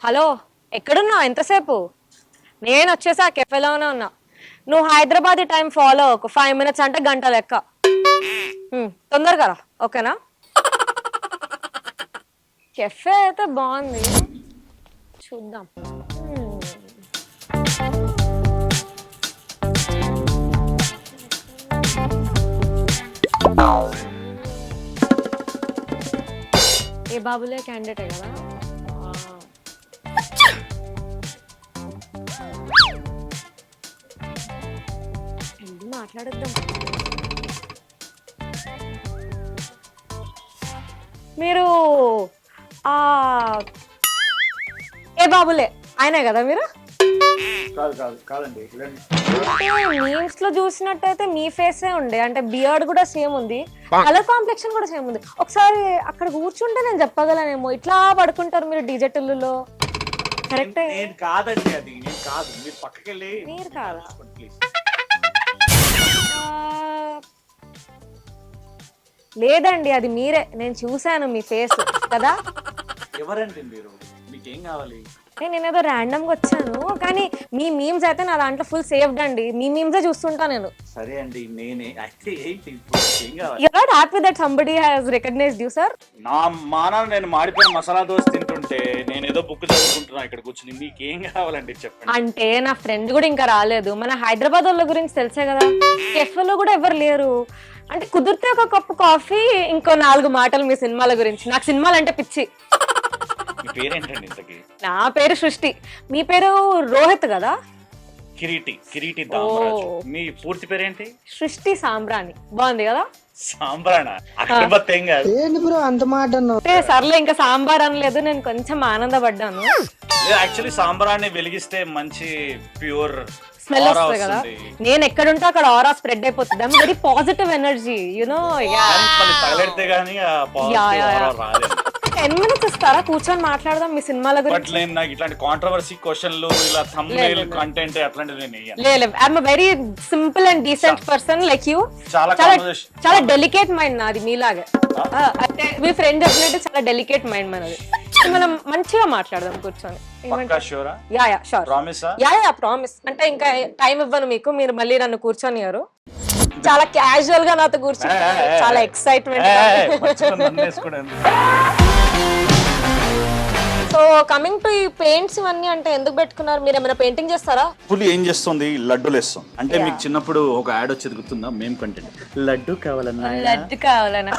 Hello, ఎక్కడున్నావు? ఎంతసేపు? నేను వచ్చేసా, కెఫేలోనే ఉన్నా. నువ్వు హైదరాబాద్ టైం ఫాలో ఒక 5 minutes అంటే గంట లెక్క. తొందరగా రా, ఓకేనా? కెఫే అయితే బాగుంది, చూద్దాం. ఏ బాబులే క్యాండిడేటే కదా. మాట్లాడద్దాం. మీరు ఏ బాబులే ఆయనే కదా మీరు? మీమ్స్ లో చూసినట్టయితే మీ ఫేసే ఉండే, అంటే బియర్డ్ కూడా సేమ్ ఉంది, కలర్ కాంప్లెక్షన్ కూడా సేమ్ ఉంది. ఒకసారి అక్కడ కూర్చుంటే నేను చెప్పగలనేమో. ఇట్లా పడుకుంటారు మీరు డీజెటిల్లో. కరెక్టే కాదండి, అది నేను కాదు. మీరు పక్కకెళ్ళి. మీరు కాదా? లేదండి, అది మీరే. నేను చూసాను మీ ఫేస్ కదా. ఎవరండి మీరు? మీకేం కావాలి? నేనేదో ర్యాండమ్ గా వచ్చాను, కానీ మీ మీమ్స్ అయితే నా దాంట్లో ఫుల్ సేవ్డ్ అండి. మీ మీమ్సే చూస్తుంటా నేను. సరే అండి, నేనే అయితే ఏం కావాలి? You are not happy that somebody has recognised you sir? నా మానాన్ని నేను మాడిపోయిన మసాలా దోశ తింటుంటే నేను ఏదో బుక్ చదువుకుంటున్నా ఇక్కడ కూర్చుని. మీకేం కావాలండి చెప్పండి. అంటే నా ఫ్రెండ్ కూడా ఇంకా రాలేదు. మన హైదరాబాద్ వాళ్ళ గురించి తెలుసే కదా, కెఫేలో కూడా ఎవరు లేరు. అంటే కుదిరితే ఒక కప్పు కాఫీ, ఇంకో 4 మాటలు మీ సినిమాల గురించి. నాకు సినిమాలు అంటే పిచ్చి. మీ పేరేంటండి ఇంతకి? నా పేరు సృష్టి. మీ పేరు రోహిత్ కదా? కిరీటి దామరాజు. మీ పూర్తి పేరేంటి? సృష్టి సాంబ్రాణి. బాగుంది కదా? సాంబ్రాణా? అక్కడ ఏం కాదు. ఏంటి బ్రో అంత మాట అన్నావు? సర్లే, ఇంకా సాంబార్ అనలేదు. నేను కొంచెం ఆనందపడ్డాను. యాక్చువల్లీ సాంబ్రాన్ని వెలిగిస్తే మంచి ప్యూర్ స్మెల్ వస్తుంది కదా. నేను ఎక్కడుంటే అక్కడ ఆరా స్ప్రెడ్ అయిపోతుంది. I'm very positive energy, you know. తగలెడితే గానీ 10 minutes ఇస్తారా? కూర్చొని మాట్లాడదాం మీ సినిమాల గురించి. నాకు ఇట్లాంటి కాంట్రవర్సీ క్వశ్చన్లు, ఇలా థంబ్నెయిల్ కంటెంట్ అట్లాంటివి లేదు. I'm very simple and decent person like you. చాలా డెలికేట్ మైండ్ నాది, మీలాగే. అంటే మీ ఫ్రెండ్ చెప్పినట్టు చాలా డెలికేట్ మైండ్ మనది. మనం మంచిగా మాట్లాడదాం కూర్చొని. ప్రామిస్. అంటే ఇంకా టైం ఇవ్వను మీకు, మీరు మళ్ళీ నన్ను కూర్చొనియారు. చాలా క్యాజువల్ గా నాతో కూర్చొని, చాలా ఎక్సైట్మెంట్. సో కమింగ్ టు ఈ పెయింట్స్ ఇవన్నీ అంటే ఎందుకు పెట్టుకున్నారు? మీరు ఏమైనా పెయింటింగ్ చేస్తారా? పులి ఏం చేస్తుంది? లడ్డూలు వేస్తుంది. అంటే మీకు చిన్నప్పుడు ఒక యాడ్ వచ్చేది గుర్తుందా? మేము కంటెంట్ లడ్డు కావాలన్నా.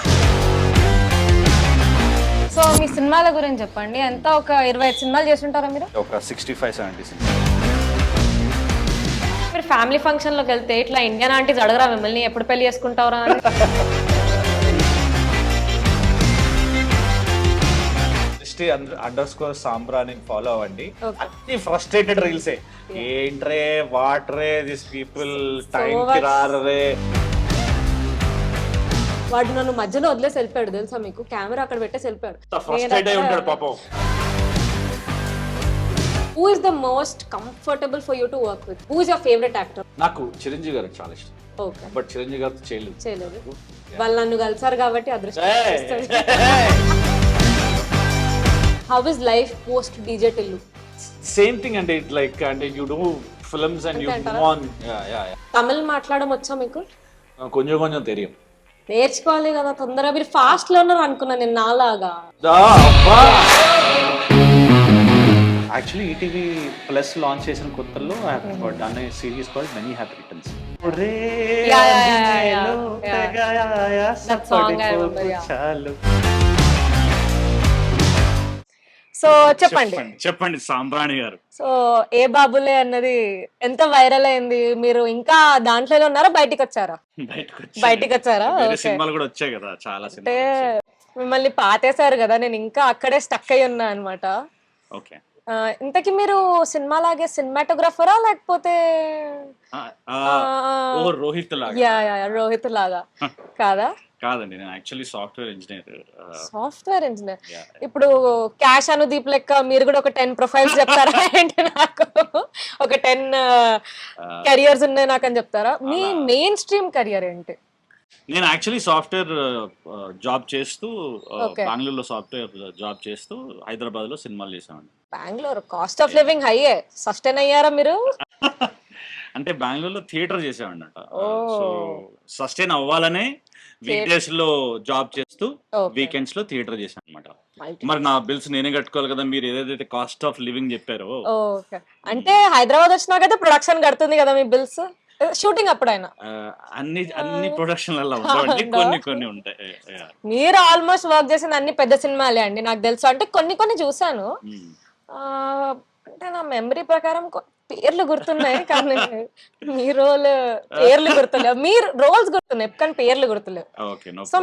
సో మీ సినిమాల గురించి చెప్పండి. ఎంత ఒక 25 సినిమాలు చేస్తుంటారా మీరు? ఒక 65-70 సినిమా. మీరు ఫ్యామిలీ ఫంక్షన్ లోకి వెళ్తే ఇట్లా ఇండియన్ ఆంటీస్ అడగరా మిమ్మల్ని ఎప్పుడు పెళ్లి చేసుకుంటారా అని? __ సాంబ్రాని ఫాలో అవ్వండి. అన్ని ఫ్రస్ట్రేటెడ్ రీల్సే. ఏంట్రే వాట్రే దిస్ పీపుల్ టైం కి రారే. వాడు నన్ను మధ్యలో వదిలేసి వెళ్ళిపోయాడు తెలుసా మీకు? కెమెరా అక్కడ పెట్టేసి వెళ్ళిపోయాడు. ఫ్రస్ట్రేట్ అయి ఉంటాడు పాపం. Who is the most comfortable for you to work with? Who is your favorite actor? నాకు చిరంజీవి గారు చాలా ఇష్టం. Okay. బట్ చిరంజీవి గారితో చేయలేదు. వాళ్ళు నన్ను కలిసారు కాబట్టి అదృష్టం. How is life post DJ Tillu? Same thing అండి. లైక్ అంటే you do films and you move on. Tamil మాట్లాడడం వచ్చా మీకు? కొంచెం తెలియదు. నేర్చుకోవాలి కదా తొందరగా. మీరు ఫాస్ట్ లో ఉన్నారు అనుకున్నా నేను నాలాగా. యాక్చువల్లీ ఈటీవీ ప్లస్ లాంచ్ చేసిన కొత్తలో done a series called many happy returns. So చెప్పండి సాంబ్రాణి గారు. సో ఏ బాబులే అన్నది ఎంత వైరల్ అయింది? మీరు ఇంకా దాంట్లోనే ఉన్నారా? బయటికి వచ్చారా? సినిమాలు కూడా వచ్చాయి కదా చాలా. అంటే మిమ్మల్ని పాతేశారు కదా, నేను ఇంకా అక్కడే స్టక్ అయి ఉన్నా అనమాట. ఓకే. ఇంతకీ మీరు సినిమాలాగే సినిమాటోగ్రాఫరా లేకపోతే రోహిత్ లాగా కాదా? కాదండి, నేను యాక్చువల్లీ సాఫ్ట్వేర్ ఇంజనీర్. ఇప్పుడు క్యాష్ అనుదీప్ లెక్క మీరు కూడా ఒక 10 ప్రొఫైల్స్ చెప్తారా ఏంటి? నాకు ఒక 10 కెరియర్స్ ఉన్నాయి నాకు అని చెప్తారా? మీ మెయిన్ స్ట్రీమ్ కెరియర్ ఏంటి? నేను యాక్చువల్లీ సాఫ్ట్వేర్ జాబ్ చేస్తూ Okay. బెంగళూరులో సాఫ్ట్వేర్ జాబ్ చేస్తూ హైదరాబాద్లో సినిమాలు చేసామండి. బెంగళూరు కాస్ట్ ఆఫ్ లివింగ్ హైయే, సస్టైన్ అయ్యారా మీరు? అంటే బెంగళూరులో థియేటర్ చేసామండి. Oh. సో సస్టైన్ అవ్వాలనే వీక్ డేస్ లో జాబ్ చేస్తూ Okay. వీకెండ్స్ లో థియేటర్ చేశాను అనమాట. Multi- మరి నా బిల్స్ నేనే కట్టుకోవాలి కదా. మీరు ఏదైతే కాస్ట్ ఆఫ్ లివింగ్ చెప్పారో ఓకే, అంటే హైదరాబాద్ వచ్చినాకైతే ప్రొడక్షన్ కడుతుంది కదా మీ బిల్స్, షూటింగ్ అప్పుడైనా? అన్ని ప్రొడక్షన్లలో ఉంటాయండి, కొన్ని కొన్ని ఉంటాయి. మీరు ఆల్మోస్ట్ వర్క్ చేసిన అన్ని పెద్ద సినిమాలే అండి నాకు తెలుసు. అంటే కొన్ని కొన్ని చూసాను. ఆ, అంటే నా మెమరీ ప్రకారం పేర్లు గుర్తున్నాయి కానీ మీ రోల్ పేర్లు గుర్తులేవు, మీ రోల్స్ గుర్తున్నాయి కానీ పేర్లు గుర్తులేవు. ఓకే, సో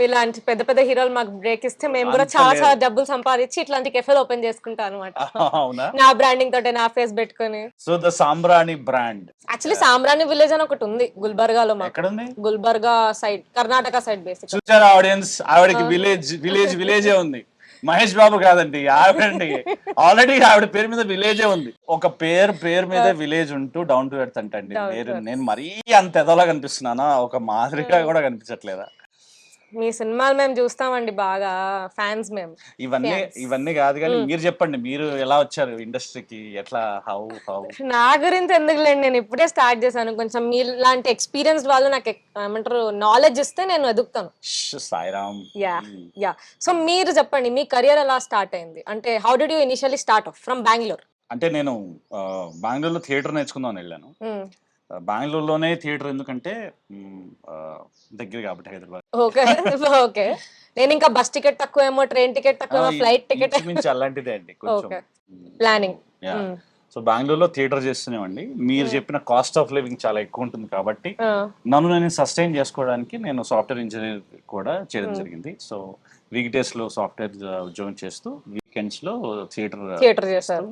మీలాంటి పెద్ద పెద్ద హీరోలు మాకు బ్రేక్ ఇస్తే మేము కూడా చాలా చాలా డబ్బులు సంపాదించి ఇట్లాంటి కెఫేలు ఓపెన్ చేసుకుంటాం అనమాట. అవునా? నా బ్రాండింగ్ తోటే నా ఫేస్ పెట్టుకొని. సో ద సాంబ్రాణి బ్రాండ్ యాక్చువల్లీ సామ్రాణి విలేజ్ అని ఒకటి ఉంది గుల్బర్గాలో మాకు. ఎక్కడ ఉంది? Gulbarga side, Karnataka side basic. చూసారా ఆడియన్స్, ఆవిడకి విలేజే ఉంది. మహేష్ బాబు కాదండి, ఆవిడండి. ఆల్రెడీ ఆవిడ పేరు మీద విలేజే ఉంది. ఒక పేరు మీద విలేజ్ ఉంటూ డౌన్ టు ఎర్త్ అంటండి. నేను మరీ అంత ఎదలా కనిపిస్తున్నానా? ఒక మాదిరిగా కూడా కనిపించట్లేదా? మీ సినిమాలు మేము చూస్తామండి, బాగా ఫ్యాన్స్ మేము. ఇవన్నీ కాదు కానీ మీరు చెప్పండి, మీరు ఎలా వచ్చారు ఇండస్ట్రీకి? ఎట్లా? హౌ? నా గురించి ఎందుకులేండి, నేను ఇప్పుడే స్టార్ట్ చేశాను. కొంచెం మీలాంటి ఎక్స్పీరియన్స్ వాళ్ళు నాకు ఏమంటారు నాలెడ్జ్ ఇస్తే నేను ఎదుగుతాను. సాయిరామ్. యా సో మీరు చెప్పండి, మీ కెరియర్ ఎలా స్టార్ట్ అయింది? అంటే how did you initially start of from Bengaluru? అంటే నేను బెంగళూరులో థియేటర్ నేర్చుకుందామని వెళ్ళాను. బెంగళూరులోనే థియేటర్ ఎందుకంటే దగ్గర కాబట్టి హైదరాబాద్. ఓకే ఓకే, నేను ఇంకా బస్ టికెట్ తక్కువేమో, ట్రైన్ టికెట్ తక్కువేమో, ఫ్లైట్ టికెట్ మించి అలాంటిదే అండి కొంచెం ప్లానింగ్. సో బెంగళూరులో థియేటర్ చేస్తున్నామండి. మీరు చెప్పిన కాస్ట్ ఆఫ్ లివింగ్ చాలా ఎక్కువ ఉంటుంది కాబట్టి నన్ను నేను సస్టైన్ చేసుకోవడానికి నేను సాఫ్ట్వేర్ ఇంజనీర్ కూడా చేయడం జరిగింది. సో వీక్ డేస్ లో సాఫ్ట్వేర్ ఉద్యోగం చేస్తూ వీకెండ్స్ లో థియేటర్ చేశారు.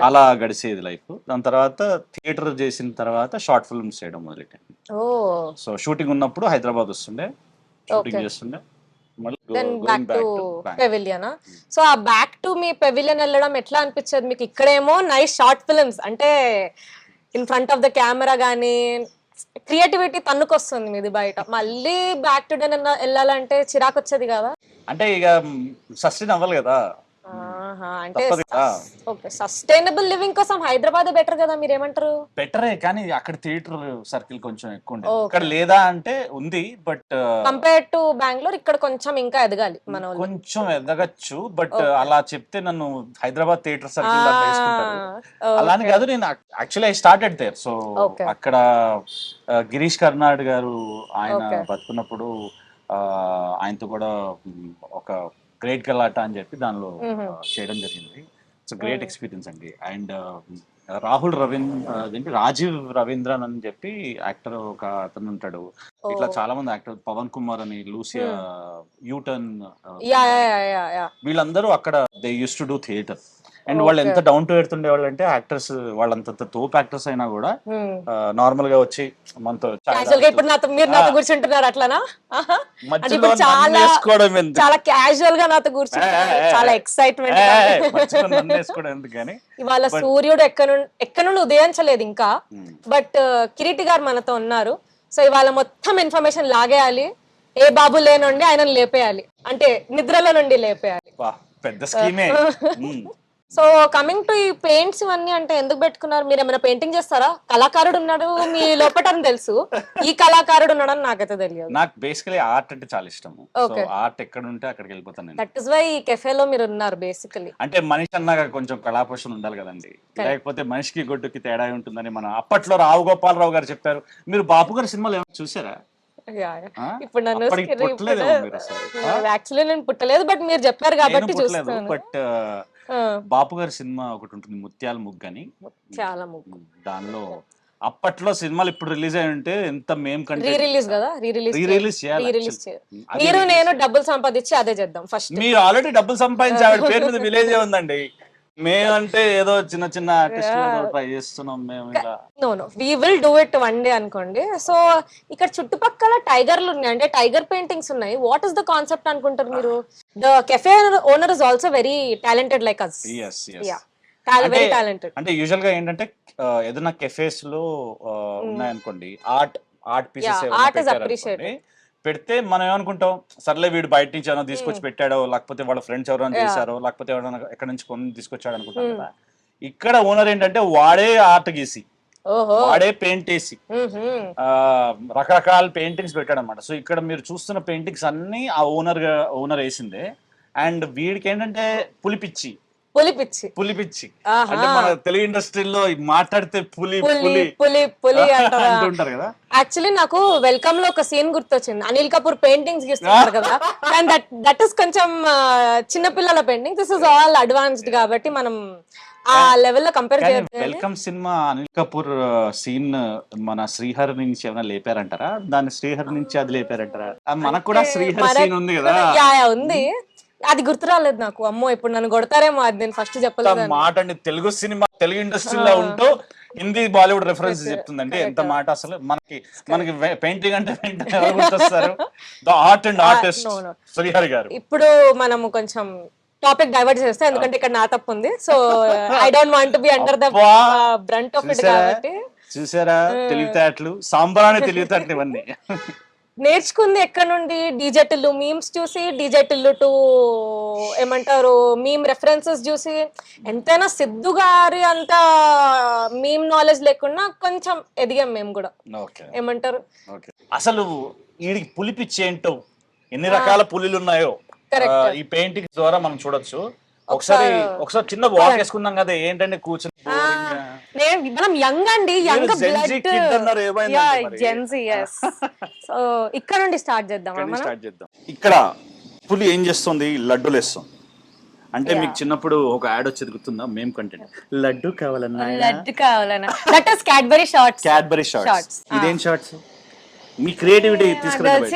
అలా గడిచేది లైఫ్. దాని తర్వాత థియేటర్ చేసిన తర్వాత షార్ట్ ఫిల్మ్స్ చేయడం మొదలెట్టాను. సో షూటింగ్ ఉన్నప్పుడు హైదరాబాద్ వస్తుండే, షూటింగ్ చేస్తుండే. సో ఆ బ్యాక్ టు మీ పెవిలియన్ వెళ్ళడం ఎట్లా అనిపించేది మీకు? ఇక్కడేమో నైస్ షార్ట్ ఫిల్మ్స్, అంటే in front of the camera గానీ క్రియేటివిటీ తన్నుకొస్తుంది మీది బయట. మళ్ళీ బ్యాక్ టు వెళ్ళాలంటే చిరాకు వచ్చేది కదా? అంటే ఇక సస్టైన్ అవ్వాలి కదా. అంటే ఓకే, సస్టైనబుల్ లివింగ్ కోసం హైదరాబాద్ బెటర్ కదా, మీరేమంటారు? బెటరే కానీ అక్కడ థియేటర్ సర్కిల్ కొంచెం ఎక్కువ ఉండేది. ఇక్కడ లేదా అంటే ఉంది, బట్ కంపేర్ టు బెంగళూరు ఇక్కడ కొంచెం ఇంకా ఎదగాలి మనం. కొంచెం ఎదగచ్చు, బట్ అలా చెప్తే నన్ను హైదరాబాద్ థియేటర్ సర్కిల్ అలానే కాదు. నేను actually I started there. So అక్కడ గిరీష్ కర్నాడ్ గారు ఆయన బతుకున్నప్పుడు ఆయనతో కూడా ఒక గ్రేట్ గలాటా అని చెప్పి దానిలో చేయడం జరిగింది. ఇట్స్ గ్రేట్ ఎక్స్పీరియన్స్ అండి. అండ్ రాహుల్ రాజీవ్ రవీంద్రన్ అని చెప్పి యాక్టర్ ఒక అతను ఉంటాడు. ఇట్లా చాలా మంది యాక్టర్, పవన్ కుమార్ అని, లూసియా, యూటర్న్, వీళ్ళందరూ అక్కడ they use to do theatre. And వాళ్ళు ఎంత డౌన్ టు ఎర్త్ ఉండేవాళ్ళు అంటే యాక్టర్స్ వాళ్ళంత తోపు యాక్టర్స్ అయినా కూడా నార్మల్ గా వచ్చి మనతో చాలా క్యాజువల్ గా నాతో కూర్చుంటారు. చాలా ఎక్సైట్మెంట్ ఎందుకని ఇవాళ సూర్యుడు ఎక్కడ నుండి ఉదయించలేదు ఇంకా, బట్ కిరీటి గారు మనతో ఉన్నారు. సో ఇవాళ మొత్తం ఇన్ఫర్మేషన్ లాగేయాలి, ఏ బాబు లేనుండి ఆయనను లేపేయాలి, అంటే నిద్రలో నుండి లేపేయాలి. పెద్ద స్కీమే. సో కమింగ్ టు ఈ పెయింట్స్ ఇవన్నీ అంటే ఎందుకు పెట్టుకున్నారు? మీరు ఏమైనా పెయింటింగ్ చేస్తారా? కళాకారుడు ఉన్నాడు మీ లోపటని తెలుసు, ఈ కళాకారుడు ఉన్నాడని నాకైతే తెలియదు. నాకు బేసికలీ ఆర్ట్ అంటే చాలా ఇష్టం. ఆర్ట్ ఎక్కడ ఉంటే అక్కడికి వెళ్ళిపోతాను. దట్ ఇస్ వై ఈ కెఫేలో మీరు ఉన్నారు బేసికలీ. అంటే మనిషి అన్నాక కొంచెం కళాపోషణ ఉండాలి కదండి, లేకపోతే మనిషికి గొడ్డుకి తేడా ఉంటుందని మన అప్పట్లో రావు గోపాలరావు గారు చెప్పారు. మీరు బాపు గారి సినిమాలు ఏమైనా చూసారా? ఇప్పుడు నన్ను యాక్చువల్లీ నేను పుట్టలేదు, బట్ మీరు చెప్పారు కాబట్టి చూస్తాను. బట్ బాపు గారి సినిమా ఒకటి ఉంటుంది, ముత్యాల ముగ్గు అని. చాలా ముగ్గు. దానిలో అప్పట్లో సినిమాలు ఇప్పుడు రిలీజ్ అయి ఉంటే ఎంత మేము కంటే రిలీజ్ కదా, రిలీజ్ మీరు నేను డబ్బులు సంపాదించి అదే చేద్దాం ఫస్ట్. మీరు ఆల్రెడీ డబ్బులు సంపాదించి ఆవిడ పేరు మీద విలేజ్ ఉందండి. మేమంటే ఏదో చిన్న చిన్న ట్రై చేస్తున్నాం మేము. No we will do it one day అనుకోండి. సో ఇక్కడ చుట్టుపక్కల టైగర్లు ఉన్నాయి, అంటే టైగర్ పెయింటింగ్స్ ఉన్నాయి. వాట్ ఇస్ ద కాన్సెప్ట్ అనుకుంటారు మీరు? The cafe owner is also very talented like us. Very talented. అంటే యూజువల్ గా ఏంటంటే ఏదైనా కెఫేస్ లో ఉన్నాయనుకోండి, art pieces Yeah, art is appreciated. పెడితే మనం ఏమనుకుంటాం, సర్లే వీడు బయట నుంచి ఏమైనా తీసుకొచ్చి పెట్టాడో, లేకపోతే వాళ్ళ ఫ్రెండ్స్ ఎవరైనా చేశారో, లేకపోతే ఎవరైనా ఎక్కడి నుంచి కొని తీసుకొచ్చాడు అనుకుంటాం కదా. ఇక్కడ ఓనర్ ఏంటంటే వాడే ఆర్ట్ గీసి, ఓహో. వాడే పెయింట్ వేసి రకరకాల పెయింటింగ్స్ పెట్టాడు అనమాట. సో ఇక్కడ మీరు చూస్తున్న పెయింటింగ్స్ అన్ని ఆ ఓనర్ వేసిందే. అండ్ వీడికి ఏంటంటే పులిపిచ్చి పులిపిచ్చి అంటే మన తెలుగు ఇండస్ట్రీలో మాట్లాడితే పులి పులి పులి పులి అంటుంటారు కదా. యాక్చువల్లీ నాకు వెల్కమ్ లో ఒక సీన్ గుర్తొచ్చింది. అనిల్ కపూర్ పెయింటింగ్స్ గీస్తున్నారు కదా, అండ్ దట్ ఇస్ కొంచెం చిన్నపిల్లల పెయింటింగ్. దిస్ ఇస్ ఆల్ అడ్వాన్స్డ్ కాబట్టి మనం ఆ లెవెల్లో కంపేర్ చేయొద్దు. Welcome cinema Anil Kapoor scene మన శ్రీహరి నుంచి ఏమైనా లేపారంటారా? దాన్ని శ్రీహరి నుంచి అది లేపారంటారా? మనకు కూడా శ్రీహరి సీన్ ఉంది కదా. ఉంది, అది గుర్తు రాలేదు నాకు. అమ్మో ఇప్పుడు నన్ను కొడతారేమో, అది నేను ఫస్ట్ చెప్పలేదు. మాట అండి, తెలుగు సినిమా తెలుగు ఇండస్ట్రీలో ఉంటూ హిందీ బాలీవుడ్ రెఫరెన్స్ చెప్తుందంటే ఎంత మాట. అసలు మనకి పెయింటింగ్ అంటే ఎవరు గుర్తొస్తారు? The art and artist Srihari గారు. ఇప్పుడు మనము కొంచెం టాపిక్ డైవర్ట్ చేస్తే, ఎందుకంటే ఇక్కడ నా తప్పు ఉంది. So I don't want to be under the brunt of it కాబట్టి. చూసారా తెలివితేటలు, సాంబారాన్ని తెలివితేటలు ఇవన్నీ నేర్చుకుంది ఎక్కడ నుండి? డీజెటిల్లు మీమ్స్ చూసి, డీజెటిల్లు టు ఏమంటారు మీమ్ రెఫరెన్సెస్ చూసి. ఎంతైనా సిద్ధు గారి అంత మీమ్ నాలెడ్జ్ లేకుండా కొంచెం ఎదిగాం మేము కూడా. ఏమంటారు అసలు వీడికి పులిపిచ్చి ఏంటో, ఎన్ని రకాల పులిలు ఉన్నాయో ఈ పెయింటింగ్ ద్వారా మనం చూడొచ్చు. ఒకసారి చిన్న వాక్ వేసుకున్నాం కదా, ఏంటంటే కూర్చొని మనం యంగ్ అండి, యంగ్ సో ఇక్కడ నుండి స్టార్ట్ చేద్దాం. ఇక్కడ పులి ఏం చేస్తుంది? లడ్డూలు వేస్తుంది. అంటే మీకు చిన్నప్పుడు ఒక యాడ్ వచ్చేది గుర్తుందా? మేము కంటెంట్ లడ్డు కావాలన్నా దట్ ఇస్ క్యాడ్బరీ షార్ట్స్. ఇదేం షార్ట్స్? మీ క్రియేటివిటీ తీసుకురండి.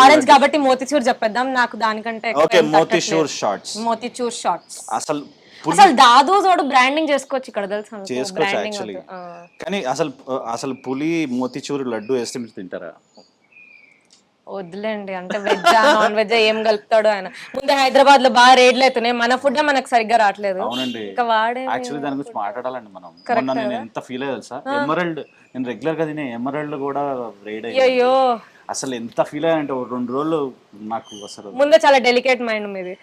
ఆరెంజ్ కాబట్టి మోతిచూర్ చెప్పేద్దాం. నాకు దానికంటే ఓకే, మోతిచూర్ షార్ట్స్. అసలు దాదు తోడు బ్రాండింగ్ చేసుకోవచ్చు ఇక్కడ, తెలుసా? చేసుకోవచ్చు యాక్చువల్లీ. కానీ అసలు పులి మోతిచూర్ లడ్డు వేస్తే మీరు తింటారా? వద్దులేండి, అంటే వెజ్ నాన్ వెజ్ ఏం కలుపుతాడు ఆయన. ముందు హైదరాబాద్ లో బాగా రేట్లు అవుతున్నాయి, మన ఫుడ్ మనకు సరిగ్గా రావట్లేదు. అవునండి, వాడే యాక్చువల్లీ దాని గురించి మాట్లాడాలండి మనం. మొన్న నేను ఎంత ఫీల్ అయ్యా తెలుసా? ఎమరల్డ్, నేను రెగ్యులర్ గా తినే ఎమరల్డ్ కూడా రేడ్ అయ్యో, అసలు ఎంత ఫీల్ అయ్యా అంటే 2 రోజులు నాకు అసలు. ముందే చాలా డెలికేట్ మైండ్ మీది.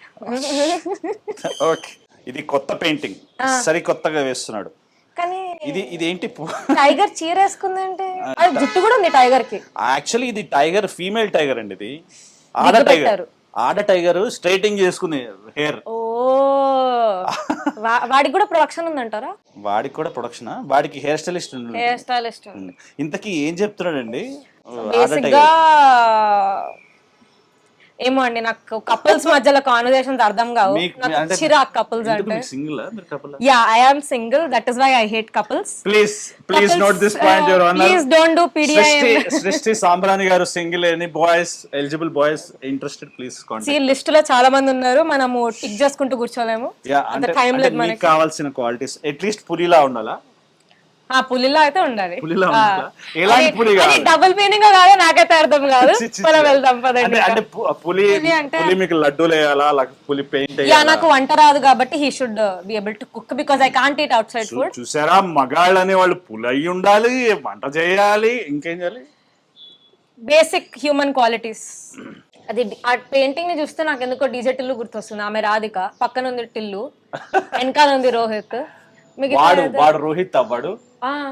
ఓకే, ఇది కొత్త పెయింటింగ్, సరికొత్తగా వేస్తున్నాడు. కానీ ఇది ఏంటి? టైగర్ చీర వేసుకుందంటే జుట్టు కూడా ఉంది టైగర్ కి. యాక్చువల్లీ ఇది టైగర్, ఫీమేల్ టైగర్ అండి. ఇది ఆడ టైగర్ స్ట్రైటింగ్ చేసుకునే హెయిర్. ఓ, వాడికి కూడా ప్రొడక్షన్ ఉందంటారా? వాడికి కూడా ప్రొడక్షన్, వాడికి హెయిర్ స్టైలిస్ట్. ఇంతకీ ఏం చెప్తున్నాడండి? ఏమో అండి, నాకు కపుల్స్ మధ్యలో కాన్వర్సేషన్స్ అర్థం కావు. నాకు చిరాక్ కపుల్స్ అంటే. Yeah, I am single, that is why I hate couples. Please note this point your honour. Please don't do PDIM. Srishti Sambrani గారు single. Any boys, eligible boys interested, please contact. ఈ list లో చాలా మంది ఉన్నారు, మనము టిక్ చేసుకుంటూ కూర్చోలేము. అంత టైం లేదు మనకి. కావాల్సిన క్వాలిటీస్ అట్లీస్ట్ పులిలా ఉండాలా? పులిలా అయితే ఉండాలి. డబుల్ మీనింగ్ కాదు, నాకైతే అర్థం కాదు. మనం వెళ్దాం పదండి. అంటే పులి మీకు లడ్డూలు వేయాలా, పులి పెయింట్? నాకు వంట రాదు కాబట్టి he should be able to cook, because I can't eat out side food. చూసారా, మగాళ్ళు అనే వాళ్ళు పులి అయి ఉండాలి, వంట చేయాలి, ఇంకేం చేయాలి? Basic human qualities. అది ఆ పెయింటింగ్ ని చూస్తే నాకు ఎందుకో డీజే టిల్లు గుర్తొస్తుంది. ఆమె రాధిక, పక్కన ఉంది టిల్లు, వెనకాల ఉంది రోహిత్. వాడు రోహిత్ అవ్వాడు.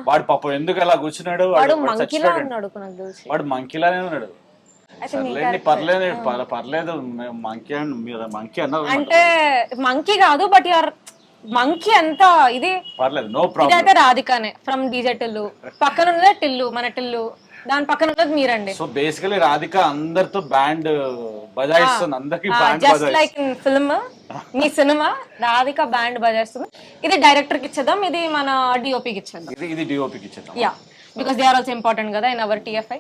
వాడు పాపం ఎందుకు అలా కూర్చున్నాడు? వాడు మంకీలా ఉన్నాడు నాకు తెలిసి. వాడు మంకీలానే ఉన్నాడు. పర్లేదు, మంకీ అన్నారు అంటే మంకీ కాదు, బట్ యువర్ మంకీ అంతా ఇది పర్లేదు, నో ప్రాబ్లం. ఇదైతే రాధికానే ఫ్రమ్ డీజే టిల్లు. పక్కన ఉన్నదే టిల్లు, మన టిల్లు. దాని పక్కన ఉన్నది మీరండి. సో బేసికలీ రాధిక అందరితో బ్యాండ్ బజాయిస్తుంది, అందరికి band just like in film. మీ సినిమా రాధిక బ్యాండ్ బజాయిస్తుంది. ఇది డైరెక్టర్ కి ఇచ్చేద్దాం, ఇది మన డిఓపి కి ఇచ్చేద్దాం. ఇది డిఓపి కి ఇచ్చేద్దాం. Yeah, because they are also important కదా ఇన్ అవర్ టిఎఫ్ఐ.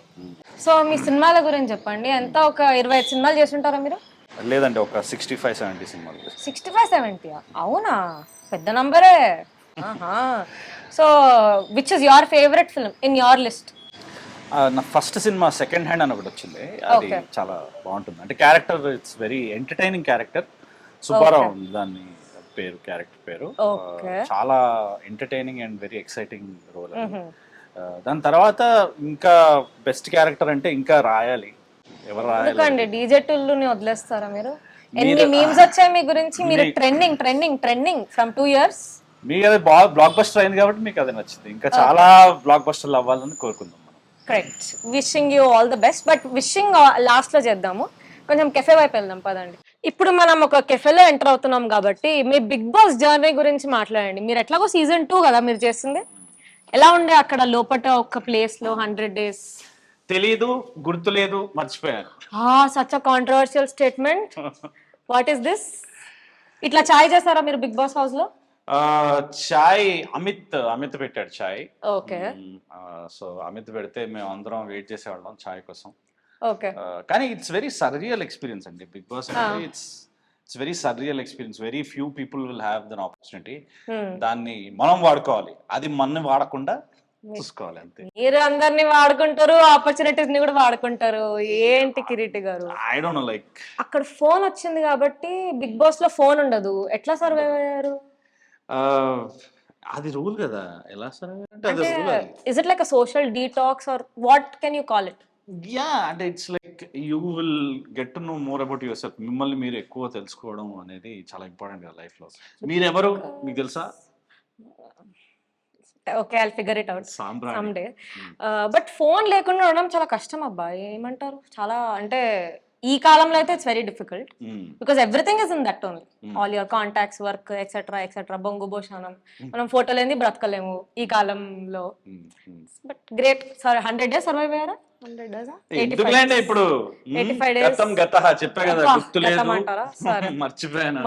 సో మీ సినిమాల గురించి చెప్పండి. ఎంత ఒక 25 సినిమాలు చేస్తుంటారా మీరు? లేదండి, ఒక 65-70 సినిమాలు. 65-70? అవునా, పెద్ద నంబరే. So which is your favourite film in your list? నా ఫస్ట్ సినిమా సెకండ్ హ్యాండ్ అని ఒకటి వచ్చింది, అది చాలా బాగుంటుంది. అంటే character, it's very entertaining character. Subbarao దాన్ని పేరు, క్యారెక్టర్ పేరు. చాలా entertaining and very exciting role. దాని తర్వాత ఇంకా బెస్ట్ క్యారెక్టర్ అంటే ఇంకా రాయాలి. ఎవరు రాయాలి? ఎందుకండి డీజే టుల్లుని వదిలేస్తారా మీరు? ఎన్ని మీమ్స్ వచ్చాయి మీ గురించి, మీరు trending trending trending from 2 years. మీకు అది బ్లాక్ బస్టర్ అయింది కాబట్టి మీకు అది నచ్చింది. ఇంకా చాలా బ్లాక్ బస్టర్లు అవ్వాలని కోరుకుందాం మనం. Correct. Wishing you all the best. But wishing last లో చేద్దాము, కొంచెం కెఫే వైపు వెళ్దాం పదండి. ఇప్పుడు మనం ఒక కెఫేలో ఎంటర్ అవుతున్నాం కాబట్టి మీ బిగ్ బాస్ జర్నీ గురించి మాట్లాడండి. మీరు ఎట్లాగో season 2 కదా మీరు చేస్తుంది, ఎలా ఉండే అక్కడ లోపట ఒక ప్లేస్ లో 100 days? తెలీదు, గుర్తులేదు, మర్చిపోయాను. Such a controversial statement. What is this? ఇట్లా చాయ్ చేస్తారా మీరు బిగ్ బాస్ హౌస్ లో? చాయ్ అమిత్ పెట్టాడు చాయ్. ఓకే. సో అమిత్ పెడితే మేము అందరం వెయిట్ చేసేవాళ్ళం చాయ్ కోసం. ఓకే. కానీ ఇట్స్ వెరీ సర్రియల్ ఎక్స్పీరియన్స్ అండి బిగ్ బాస్ అంటే. It's very surreal experience. Very few people will have than opportunity. దాన్ని మనం వాడుకోవాలి, అది మనని వాడకుండా చూసుకోవాలి అంతే. మీరు అందరినీ వాడుకుంటారు, ఆపర్చునిటీస్ ని కూడా వాడుకుంటారు. ఏంటి కిరీటి గారు? ఐ డోంట్ నో, లైక్ అక్కడ ఫోన్ వచ్చింది కాబట్టి బిగ్ బాస్ లో ఫోన్ ఉండదు, ఎట్లా సర్వైవ్ అయ్యారు? అది రూల్ కదా, ఎలా సరే అంటే అది rule. Is it like a social detox or what can you call it? Yeah, అంటే it's like you will get to know more about yourself. మిమ్మల్ని మీరు ఎక్కువ తెలుసుకోవడం అనేది చాలా ఇంపార్టెంట్ కదా లైఫ్ లో. మీరెవరు మీకు తెలుసా? Okay, I'll figure it out Sambrani. Some day. But phone లేకుండా ఉండడం చాలా కష్టం అబ్బా, ఏమంటారు? చాలా అంటే ఈ కాలంలో అయితే it's very difficult because everything is in that only. All your contacts, work etcetera etcetera. బొంగు భోషణం, మనం ఫోటో లేని బ్రతకలేము ఈ కాలంలో. But great. 100 days సర్వైవ్ అయ్యారా? 100 days? ఎందుకులేండి ఇప్పుడు 85 days గతం గత చెప్పా కదా, గుర్తులేదు, మర్చిపోయాను.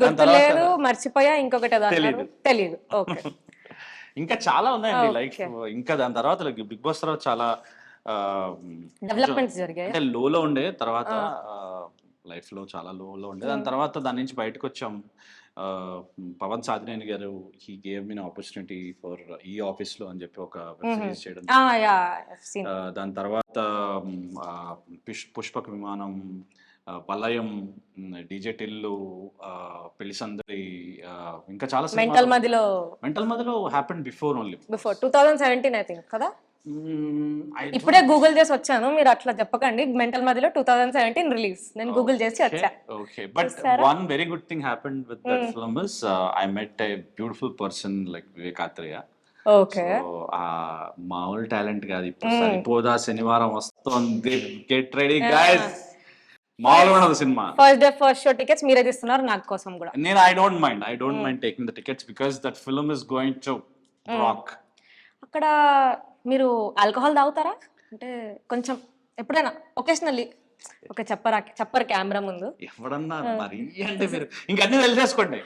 గుర్తులేదు, మర్చిపోయా, ఇంకొకటి తెలీదు. ఓకే. ఇంకా చాలా ఉన్నాయండి లైఫ్. ఇంకా దాని తర్వాత బిగ్ బాస్ తర్వాత చాలా డెవలప్మెంట్స్ జరిగాయి. అంటే లోలో ఉండే తర్వాత లైఫ్ లో చాలా లోలో ఉండే. దాని తర్వాత దాని నుంచి బయటకు వచ్చాం. పవన్ సాధినేని గారు he gave me opportunity for ఈ ఆఫీస్ లో అని చెప్పి ఒక వెబ్ సిరీస్ చేయడం. దాని తర్వాత పుష్పక విమానం, పలయం, డీజే టిల్లు, పెళ్లి సందడి, ఇంకా చాలా మెంటల్ మదిలో హ్యాపెన్ బిఫోర్ 2017 ఐ థింక్ కదా. ఇప్పుడే గూగుల్ చేసి వచ్చాను, మీరు అట్లా చెప్పకండి. మెంటల్ మదిలో 2017 రిలీజ్, నేను గూగుల్ చేసి వచ్చా. Okay, but one very good thing happened with that film is I met a beautiful person like Vivek Athreya. Okay. మామూలు టాలెంట్ కాదు. ఇప్పుడు సరిపోదా శనివారం వస్తుంది, గెట్ రెడీ గైస్. మామూలుగా cinema first day first show tickets మీరే తీస్తున్నారు నాకు కోసం కూడా. నేను I don't mind taking the tickets because that film is going to rock. అక్కడ మీరు ఆల్కహాల్ తాగుతారా? అంటే కొంచెం ఎప్పుడైనా ఒకేషనల్లీ. ఓకే, చెప్పరు కెమెరా ముందు. ఎవడన్నా మరి అంటే మీరు ఇంకా అన్ని తెలిసేసుకోండి.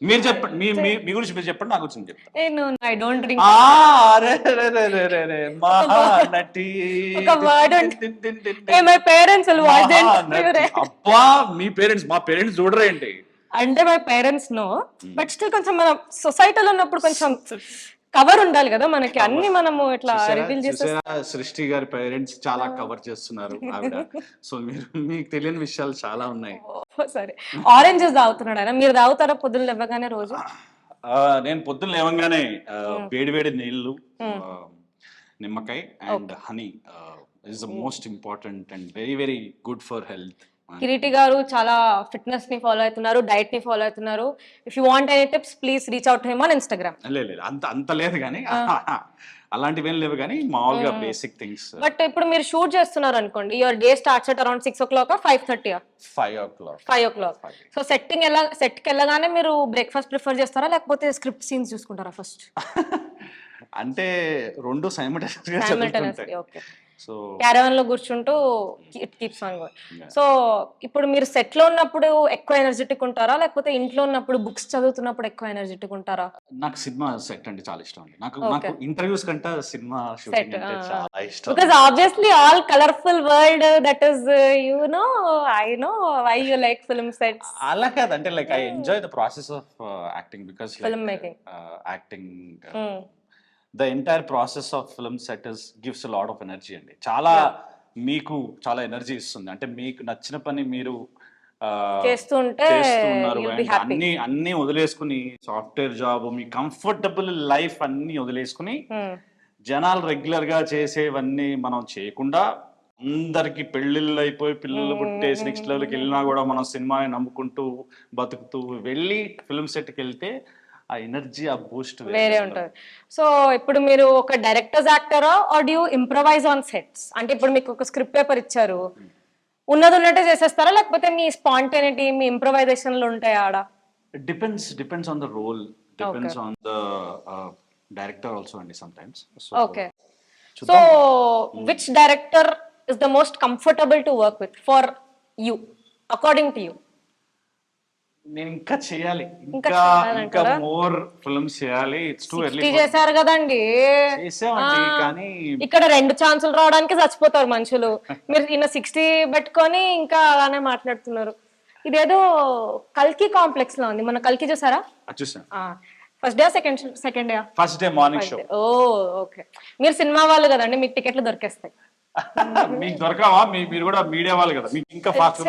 మీరు చెప్పండి, మీ గురించి మీరు చెప్పండి, నా గురించి చెప్తాను. I don't drink. ఒక word my parents will watch then. అబ్బా, మీ పేరెంట్స్ మా పేరెంట్స్ చూడరేంటి? అంటే my parents no, but still కొంచెం మనం సొసైటీలో ఉన్నప్పుడు కొంచెం కవర్ ఉండాలి కదా మనకి. అన్ని మనము ఇట్లా రివీల్ చేసే. సృష్టి గారి పేరెంట్స్ చాలా కవర్ చేస్తున్నారు ఆవిడ. సో మీకు తెలియని విషయాలు చాలా ఉన్నాయి. సరే, ఆరెంజెస్ తాగుతున్నాడు ఆయన, మీరు తాగుతారా పొద్దున్న లేవగానే రోజు? నేను పొద్దున్న లేవగానే వేడి నీళ్లు, నిమ్మకాయ and honey is the most important and very very good for health. Kireeti గారు చాలా ఫిట్నెస్ ని ఫాలో అవుతున్నారు, డైట్ ని ఫాలో అవుతున్నారు. If you want any tips please reach out him on Instagram. లేదు అంత లేదు కానీ అలాంటివి ఏం లేవు కానీ మామూలుగా బేసిక్ థింగ్స్. బట్ ఇప్పుడు మీరు షూట్ చేస్తున్నారు అనుకోండి, your day starts at around 6 o'clock 5:30? 5 o'clock. So సెట్కి వెళ్ళగానే మీరు బ్రేక్ఫాస్ట్ ప్రిఫర్ చేస్తారా లేకపోతే స్క్రిప్ట్ సీన్స్ చూసుకుంటారా ఫస్ట్? అంటే రెండు సైమల్టేనియస్లీ. ఓకే. సో క్యారవాన్ లో కూర్చుంటూ it keeps on going. So ఇప్పుడు మీరు సెట్ లో ఉన్నప్పుడు ఎక్కువ ఎనర్జెటిక్ ఉంటారా లేకపోతే ఇంట్లో ఉన్నప్పుడు బుక్స్ చదువుతున్నప్పుడు ఎక్కువ ఎనర్జెటిక్ ఉంటారా? నాకు సినిమా సెట్ అంటే చాలా ఇష్టం అండి. నాకు ఇంటర్వ్యూస్ కంటే సినిమా షూటింగ్ అంటే చాలా ఇష్టం. Because obviously all colourful world that is I know why you like film sets. అలా కాదు, అంటే like I enjoy the process of acting because film making, acting, the entire process of film set gives a lot of energy అండి. చాలా మీకు చాలా energy ఇస్తుంది. అంటే మీకు నచ్చిన పని మీరు చేస్తున్నారు, అన్ని వదిలేసుకుని సాఫ్ట్వేర్ జాబ్, మీ కంఫర్టబుల్ లైఫ్ అన్ని వదిలేసుకుని జనాలు రెగ్యులర్ గా చేసేవన్నీ మనం చేయకుండా అందరికి పెళ్ళిళ్ళు అయిపోయి పిల్లలు పుట్టేసి నెక్స్ట్ లెవెల్కి వెళ్ళినా కూడా మనం సినిమాని నమ్ముకుంటూ బతుకుతూ వెళ్ళి ఫిల్మ్ సెట్కి వెళ్తే ఆ ఎనర్జీ ఆ బూస్ట్ వేరే ఉంటుంది. సో ఇప్పుడు మీరు ఒక డైరెక్టర్స్ యాక్టరా or do you improvise on sets? అంటే ఇప్పుడు మీకు ఒక స్క్రిప్ట్ పేపర్ ఇచ్చారు, ఉన్నది ఉన్నట్టే చేసేస్తారా, లేకపోతే మీ స్పాంటేనిటీ మీ ఇంప్రవైజేషన్లు ఉంటాయా ఆడ? Depends on the role, depends on the director also అండి sometimes. Okay. So which director is the most comfortable to work with for you according to you? నేను ఇంకా చేయాలి, ఇంకా ఇంకా చేయాలంటారా? మోర్ ఫిల్మ్స్ చేయాలి. It's too early. చేశారు కదండి, చేసామండి కానీ ఇక్కడ 2 ఛాన్సులు రావడానికి చచ్చిపోతారు మనుషులు. మీరు ఈయన 60 పెట్టుకొని ఇంకా అలానే మాట్లాడుతున్నారు. ఇదేదో కల్కి కాంప్లెక్స్ లో ఉంది. మన కల్కి చూసారా? చూసాను. First day second day? First day morning show. Oh okay. మీరు సినిమా వాళ్ళు కదండి, మీకు టికెట్లు దొరికేస్తాయి. మీకు దొరకవా? మీరు కూడా మీడియా వాళ్ళు కదా, మీకు ఇంకా ఫాస్ట్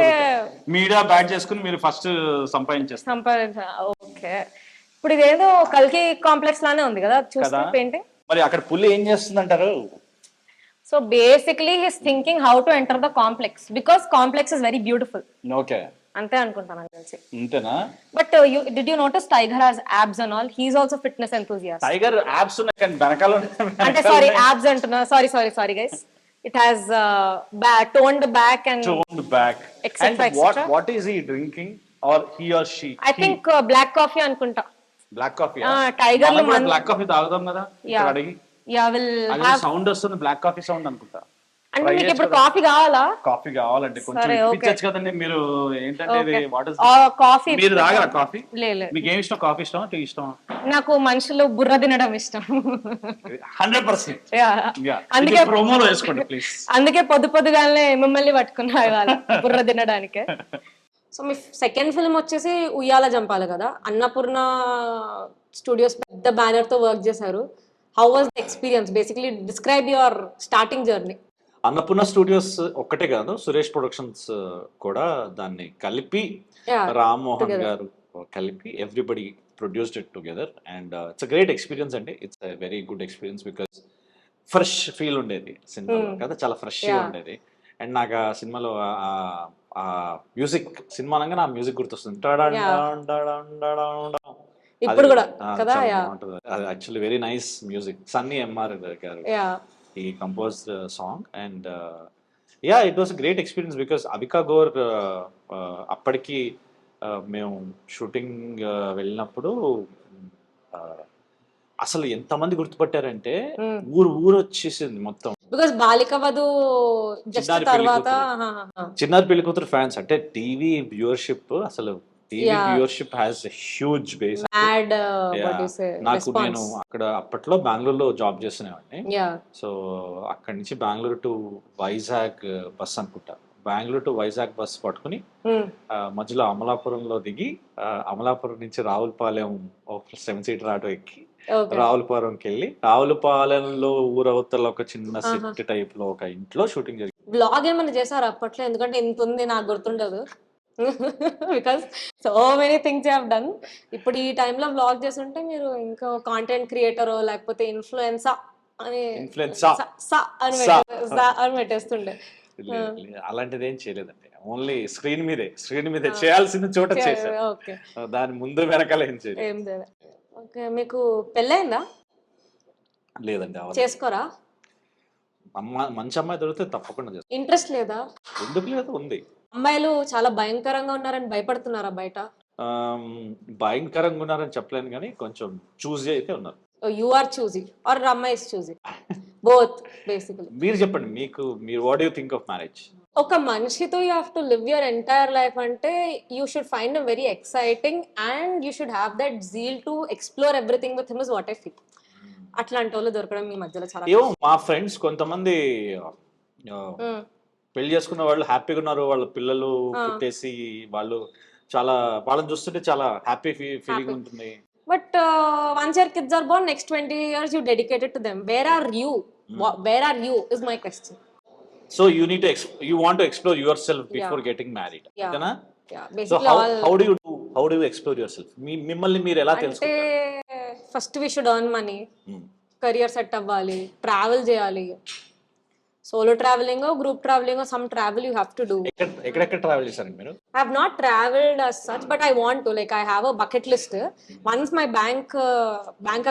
మీడియా బ్యాట్ చేసుకుని మీరు ఫస్ట్ సంపాదించేస్తారు. ఓకే. ఇప్పుడు ఇదేదో కల్కి కాంప్లెక్స్ లానే ఉంది కదా చూస్తే పెయింటింగ్. మరి అక్కడ పుల్లి ఏం చేస్తుందంటారు? So basically he's thinking how to enter the complex because complex is very beautiful. Okay, అంతే అనుకుంటాను నాకు తెలిసి. అంతేనా? But did you notice Tiger has abs and all? He is also fitness enthusiast. Tiger abs ఉన్నాయి కానీ వెనకాల అంటే sorry abs అంటున్నా, sorry guys. It has toned back and etc. What is he drinking or he or she? I think black coffee అనుకుంటా. Black coffee. Tiger లో black coffee తాగుదాం కదా ఇక్కడ అడిగి. will సౌండ్ వస్తుంది, బ్లాక్ కాఫీ సౌండ్ అనుకుంటా. అంటే మీకు ఇప్పుడు కాఫీ కావాలా? కాఫీ కావాలంటే కొంచెం ఇప్పించచ్చు కదండి మీరు. ఏంటంటే వాట్ ఇస్ కాఫీ మీరు తాగరా కాఫీ? లేదు. మీకు ఏమి ఇష్టం? కాఫీ ఇష్టమా, టీ ఇష్టమా? నాకు మనుషులు బుర్ర తినడం ఇష్టం. 100%. అందుకే ప్రోమోలో వేసుకోండి ప్లీజ్. అందుకే పొద్దుగానే మిమ్మల్ని పట్టుకున్నా ఇవాళ బుర్ర తినడానికే. సో మీ సెకండ్ ఫిల్మ్ వచ్చేసి ఉయ్యాల జంపాలి కదా, అన్నపూర్ణ స్టూడియోస్ పెద్ద బ్యానర్ తో వర్క్ చేశారు. How was the experience? Basically describe your starting journey. Annapurna studios ఒక్కటే కాదు, సురేష్ ప్రొడక్షన్స్ కూడా దాన్ని కలిపి, రామ్మోహన్ గారు కలిపి, everybody produced it together. And it's a great experience అండి. It's a very good experience because fresh feel ఉండేది సినిమాలో కదా, చాలా ఫ్రెష్గా ఉండేది. అండ్ నాకు ఆ సినిమాలో ఆ మ్యూజిక్, సినిమా అనగా నా మ్యూజిక్ గుర్తొస్తుంది. ఇప్పుడు కూడా కదా, అది actually very nice music. Sunny MR గారు he composed the song and it was a great experience because Avika Gaur అప్పటికి మేము షూటింగ్ వెళ్ళినప్పుడు అసలు ఎంతమంది గుర్తుపట్టారంటే ఊరు వచ్చేసింది మొత్తం. బికాజ్ బాలిక వధు చిన్నారి పెళ్లి కూతురు ఫ్యాన్స్ అంటే టీవీ వ్యూవర్షిప్, అసలు TV viewership has huge base. నాకు నేను అక్కడ అప్పట్లో బెంగళూరులో జాబ్ చేస్తున్నామండి. సో అక్కడి నుంచి బెంగళూరు టు వైజాగ్ బస్ అనుకుంటా, బెంగళూరు టు వైజాగ్ బస్ పట్టుకుని మధ్యలో అమలాపురంలో దిగి, అమలాపురం నుంచి రావులపాలెం 7 సీటర్ ఆటో ఎక్కి రావులపాలెంకి వెళ్ళి, రావులపాలెంలో ఊరవతల ఒక చిన్న సెట్ టైప్ లో ఒక ఇంట్లో షూటింగ్ జరిగింది. బ్లాగ్ ఏమైనా చేశారు అప్పట్లో? ఎందుకంటే ఇంత ఉంది నాకు గుర్తుండదు. Because so many things you have done. ఇప్పుడు ఈ టైంలో వ్లాగ్ చేస్తుంటే మీరు ఇంకా కాంటెంట్ క్రియేటర్ లేకపోతే ఇన్ఫ్లుయెన్సా అని పెట్టేస్తుండే. అలాంటిది ఏం చేయలేదండి, ఓన్లీ స్క్రీన్ మీదే చేయాల్సిన చోట చేశాను. దాని ముందు వెనకాల ఏం చేయలేదు. ఓకే. మీకు పెళ్ళైందా? లేదండి. చేసుకోరా? మంచి అమ్మాయి దొరికితే తప్పకుండా చేస్తాను. ఇంట్రెస్ట్ లేదా? ఎందుకు లేదు, ఉంది. అమ్మాయిలు చాలా భయంకరంగా ఉన్నారని భయపడుతున్నారా బయట? భయంకరంగా ఉన్నారని చెప్పలేను కానీ కొంచెం చూజీ అయితే ఉన్నారు. యు ఆర్ చూజీ ఆర్ అమ్మాయి ఇస్ చూజీ? Both basically. మీరు చెప్పండి, మీరు what do you think of marriage? ఒక మనిషితో you have to live your entire life అంటే you should find a very exciting and you should have that zeal to explore everything with him is what I feel. అట్లాంటి వాళ్ళు దొరకడం మీ మధ్యలో చాలా. మా friends కొంతమంది పెళ్లి చేసుకున్న వాళ్ళు హ్యాపీగా ఉన్నారు, వాళ్ళ పిల్లలు పుట్టేసి వాళ్ళని చూస్తుంటే చాలా హ్యాపీ ఫీలింగ్ ఉంటుంది. But once your kids are born, next 20 years you dedicated to them. Where are you is my question. So you want to explore yourself before getting married. Yeah. So how do you explore yourself? మిమ్మల్ని మీరు ఎలా తెలుసుకుంటారు? First we should earn money. Career set అవ్వాలి, travel చేయాలి. Solo travelling, group travelling, some travel you have to do. ఎక్కడెక్కడ travel చేశారండి మీరు? I have not traveled as such, but I want to. Like I have a bucket list. Once my bank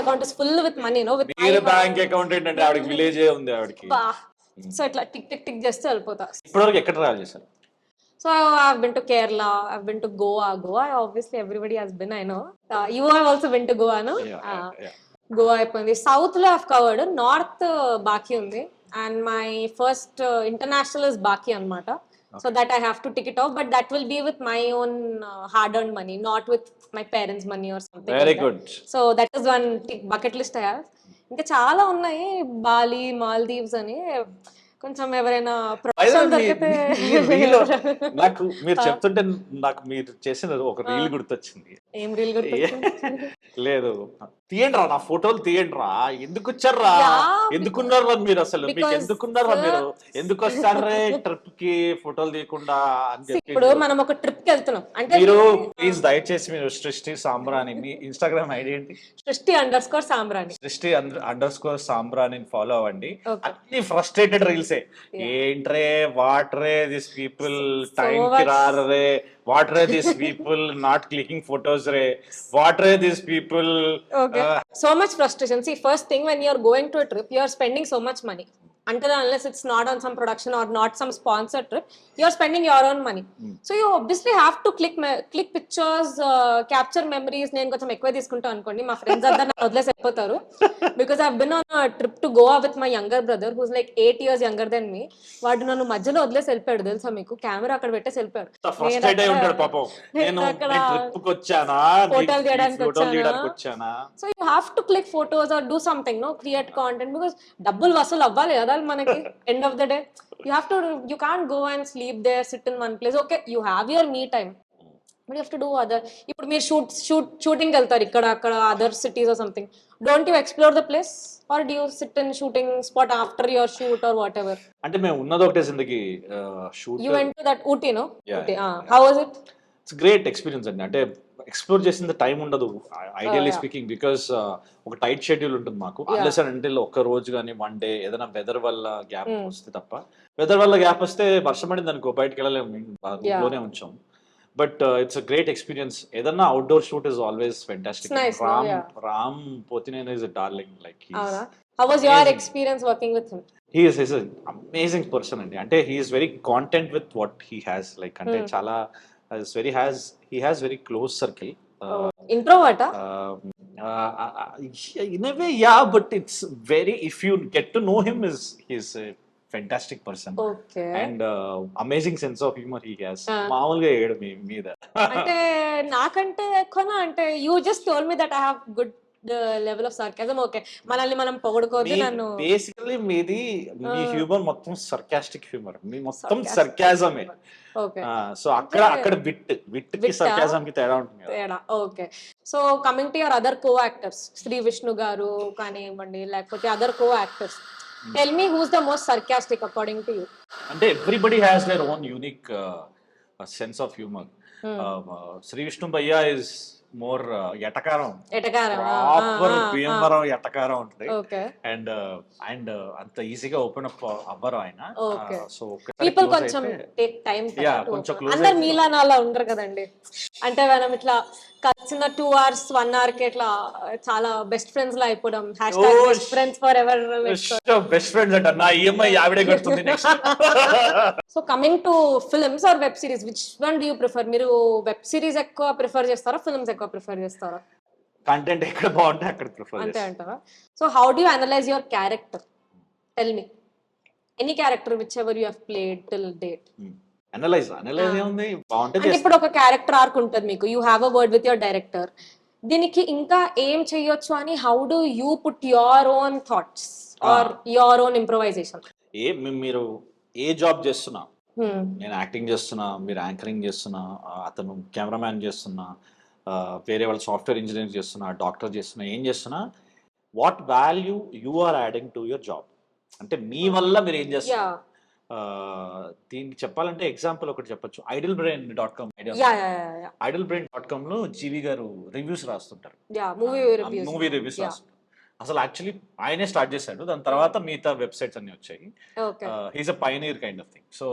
account is full with money, with మీరు bank account ఏంటంటే ఆవిడకి village ఉంది ఆవిడకి. So ఇట్లా tick tick tick చేస్తే వెళ్ళిపోతా. ఇప్పటివరకు ఎక్కడ ట్రావెల్ చేశారు? So I've been to Kerala, I've been to Goa. Obviously everybody has been, I know. You have also been to Goa, no? Yeah. Goa అయిపోయింది. సౌత్ లో I've covered, నార్త్ బాకీ ఉంది. And my first international is బాకీ అన్నమాట. So that I have to tick it off, but that will be with my own hard-earned money, not with my parents' money or something. Very like good. That. So that is one bucket list I have. ఇంకా చాలా ఉన్నాయి, Bali, Maldives అని. కొంచెం ఎవరైనా profession దొరికితే. నాకు మీరు చెప్తుంటే నాకు మీరు చేసిన ఒక రీల్ గుర్తొచ్చింది. ఏం రీల్ గుర్తొచ్చింది? లేదు, తీయండిరా నా ఫోటోలు తీయండిరా, ఎందుకు వచ్చారా, ఎందుకున్నారా మీరు, అసలు మీకు ఎందుకున్నారా మీరు, ఎందుకు వస్తారే ట్రిప్ కి ఫోటోలు తీయకుండా అని చెప్పి. ఇప్పుడు మనం ఒక ట్రిప్ కి వెళ్తున్నాం అంటే మీరు ప్లీజ్ దయచేసి మీరు సృష్టి సాంబ్రాణి, మీ ఇన్స్టాగ్రామ్ ఐడి ఏంటి? సృష్టి_సాంబ్రాణి. సృష్టి_సాంబ్రాణి ఫాలో అవ్వండి. అన్ని ఫ్రస్ట్రేటెడ్ రీల్సే. ఏంట్రే వాట్రే దిస్ పీపుల్ టైం కి రారే, వాట్రే this people not clicking photos ray, వాట్రే this people. Okay. So much frustration. See, first thing, when you're going to a trip, you're spending so much money. Until unless it's not on some production or not some sponsored trip, you're spending your own money. So you obviously have to click pictures, capture memories. నేను కొంచెం ఎక్కువ తీసుకుంటా అనుకోండి, మా friends అందరు నన్ను వదిలేసి వెళ్ళిపోతారు. Because I've been on a trip to Goa with my younger brother who's like 8 years younger than me. వాడు నన్ను మధ్యలో వదిలేసి వెళ్ళిపోయాడు తెలుసా మీకు, కెమెరా అక్కడ పెట్టేసి వెళ్ళిపోయాడు. So you have to click photos or do something, create content, because డబ్బులు వసూలు అవ్వాలి కదా మనకి. End of the day you can't go and sleep there, sit in one place. Okay, you have your me time, but you have to do other. ఇప్పుడు మీరు shooting వెళ్తారు ఇక్కడ అక్కడ other cities or something, don't you explore the place or do you sit in shooting spot after your shoot or whatever? అంటే మేము ఉన్నది ఒకటే జిందగీ shoot. You went to that Ooty, no? Ooty, how was it? It's great experience అండి. అంటే explore చేసిన time ఉండదు ideally speaking, because ఒక టైట్ షెడ్యూల్ ఉంటుంది మాకు. అన్లెస్ అంటే ఒక్క రోజు కానీ వన్ డే ఏదైనా వెదర్ వల్ల గ్యాప్ వస్తే తప్ప. వెదర్ వల్ల గ్యాప్ వస్తే వర్షం పడింది అనుకో బయటకు వెళ్ళలేము, రూమ్లోనే ఉంచాం. But it's a great experience. ఏదన్నా outdoor shoot is always fantastic. Ram Pothineni is a darling. Like how was your experience working with him? he is an amazing person అండి. అంటే he is very content with what he has, like అంటే చాలా he has very close circle. Introvert? In a way, yeah, but it's very, if you get to know him, he's a fantastic person. Okay. And amazing sense of humor he has. మామూలుగా ఏడు మీద అంటే నాకంటే ఎక్కువనా? అంటే you just told me that I have good level of sarcasm. Okay, మనల్ని మనం పొగడుకోవద్దు. నన్ను బేసికల్లీ మీ హ్యూమర్ మొత్తం సర్కాస్టిక్ హ్యూమర్, మీ మొత్తం సర్కాజమే. ఓకే, సో అక్కడ విట్ కి సర్కాజం కి తేడా ఉంటుంది. తేడా. Okay, so coming to your other co actors, Sri Vishnu గారు కానివ్వండి లేకపోతే other co actors, tell me who's the most sarcastic according to you? అంటే everybody has their own unique sense of humour. Sri Vishnu భయ్యా ఇస్ మోర్ ఎటకారం, ప్రాపర్ భీమవరం ఎటకారం ఉంటుంది. And అంత ఈజీగా ఓపెన్ అప్ అవ్వరు ఆయన. సో పీపుల్ కొంచెం టేక్ టైం. అందరు మీలానా అలా ఉండరు కదండి. అంటే మనం ఇట్లా కలిసిన 2 hours 1 hour కి ఇట్లా చాలా బెస్ట్ ఫ్రెండ్స్ లా అయిపోవడం. Best friends for ever. Best friends అంట నా ఈఎంఐ ఆవిడే కడుతుంది next. So coming to films are web series, which one do you prefer? మీరు వెబ్ సిరీస్ ఎక్కువ ప్రిఫర్ చేస్తారా, ఫిల్మ్స్ ఎక్కువ ప్రిఫర్ చేస్తారా? కంటెంట్ ఎక్కడ బాగుంటే అక్కడ ప్రిఫర్ అంతే అంటారా? So how do you analyse your character? Tell me any character which ever you have played till date. Analyse ఏముంది, బాగుంటే ఇప్పుడు ఒక క్యారెక్టర్ ఆర్క్ ఉంటుంది మీకు, you have a word with your director, దీనికి ఇంకా ఏం చేయొచ్చు అని how do you put your own thoughts or your own improvisation? మీరు ఏ జాబ్ చేస్తున్నా, నేను యాక్టింగ్ చేస్తున్నా, మీరు యాంకరింగ్ చేస్తున్నా, అతను కెమెరామ్యాన్ చేస్తున్నా, వేరే వాళ్ళు సాఫ్ట్వేర్ ఇంజనీర్ చేస్తున్నా, డాక్టర్ చేస్తున్నా, ఏం చేస్తున్నా, what value you are adding to your job. అంటే మీ వల్ల మీరు ఏం చేస్తున్నారు. దీనికి చెప్పాలంటే ఎగ్జాంపుల్ ఒకటి చెప్పొచ్చు. idlebrain.com idlebrain.com లో జీవి గారు రివ్యూస్ రాస్తుంటారు, మూవీ రివ్యూస్ రాస్తుంటారు. అసలు యాక్చువల్లీ ఆయనే స్టార్ట్ చేశాడు, దాని తర్వాత మిగతా వెబ్సైట్స్ అన్ని వచ్చాయి. Okay he's a pioneer kind of thing. So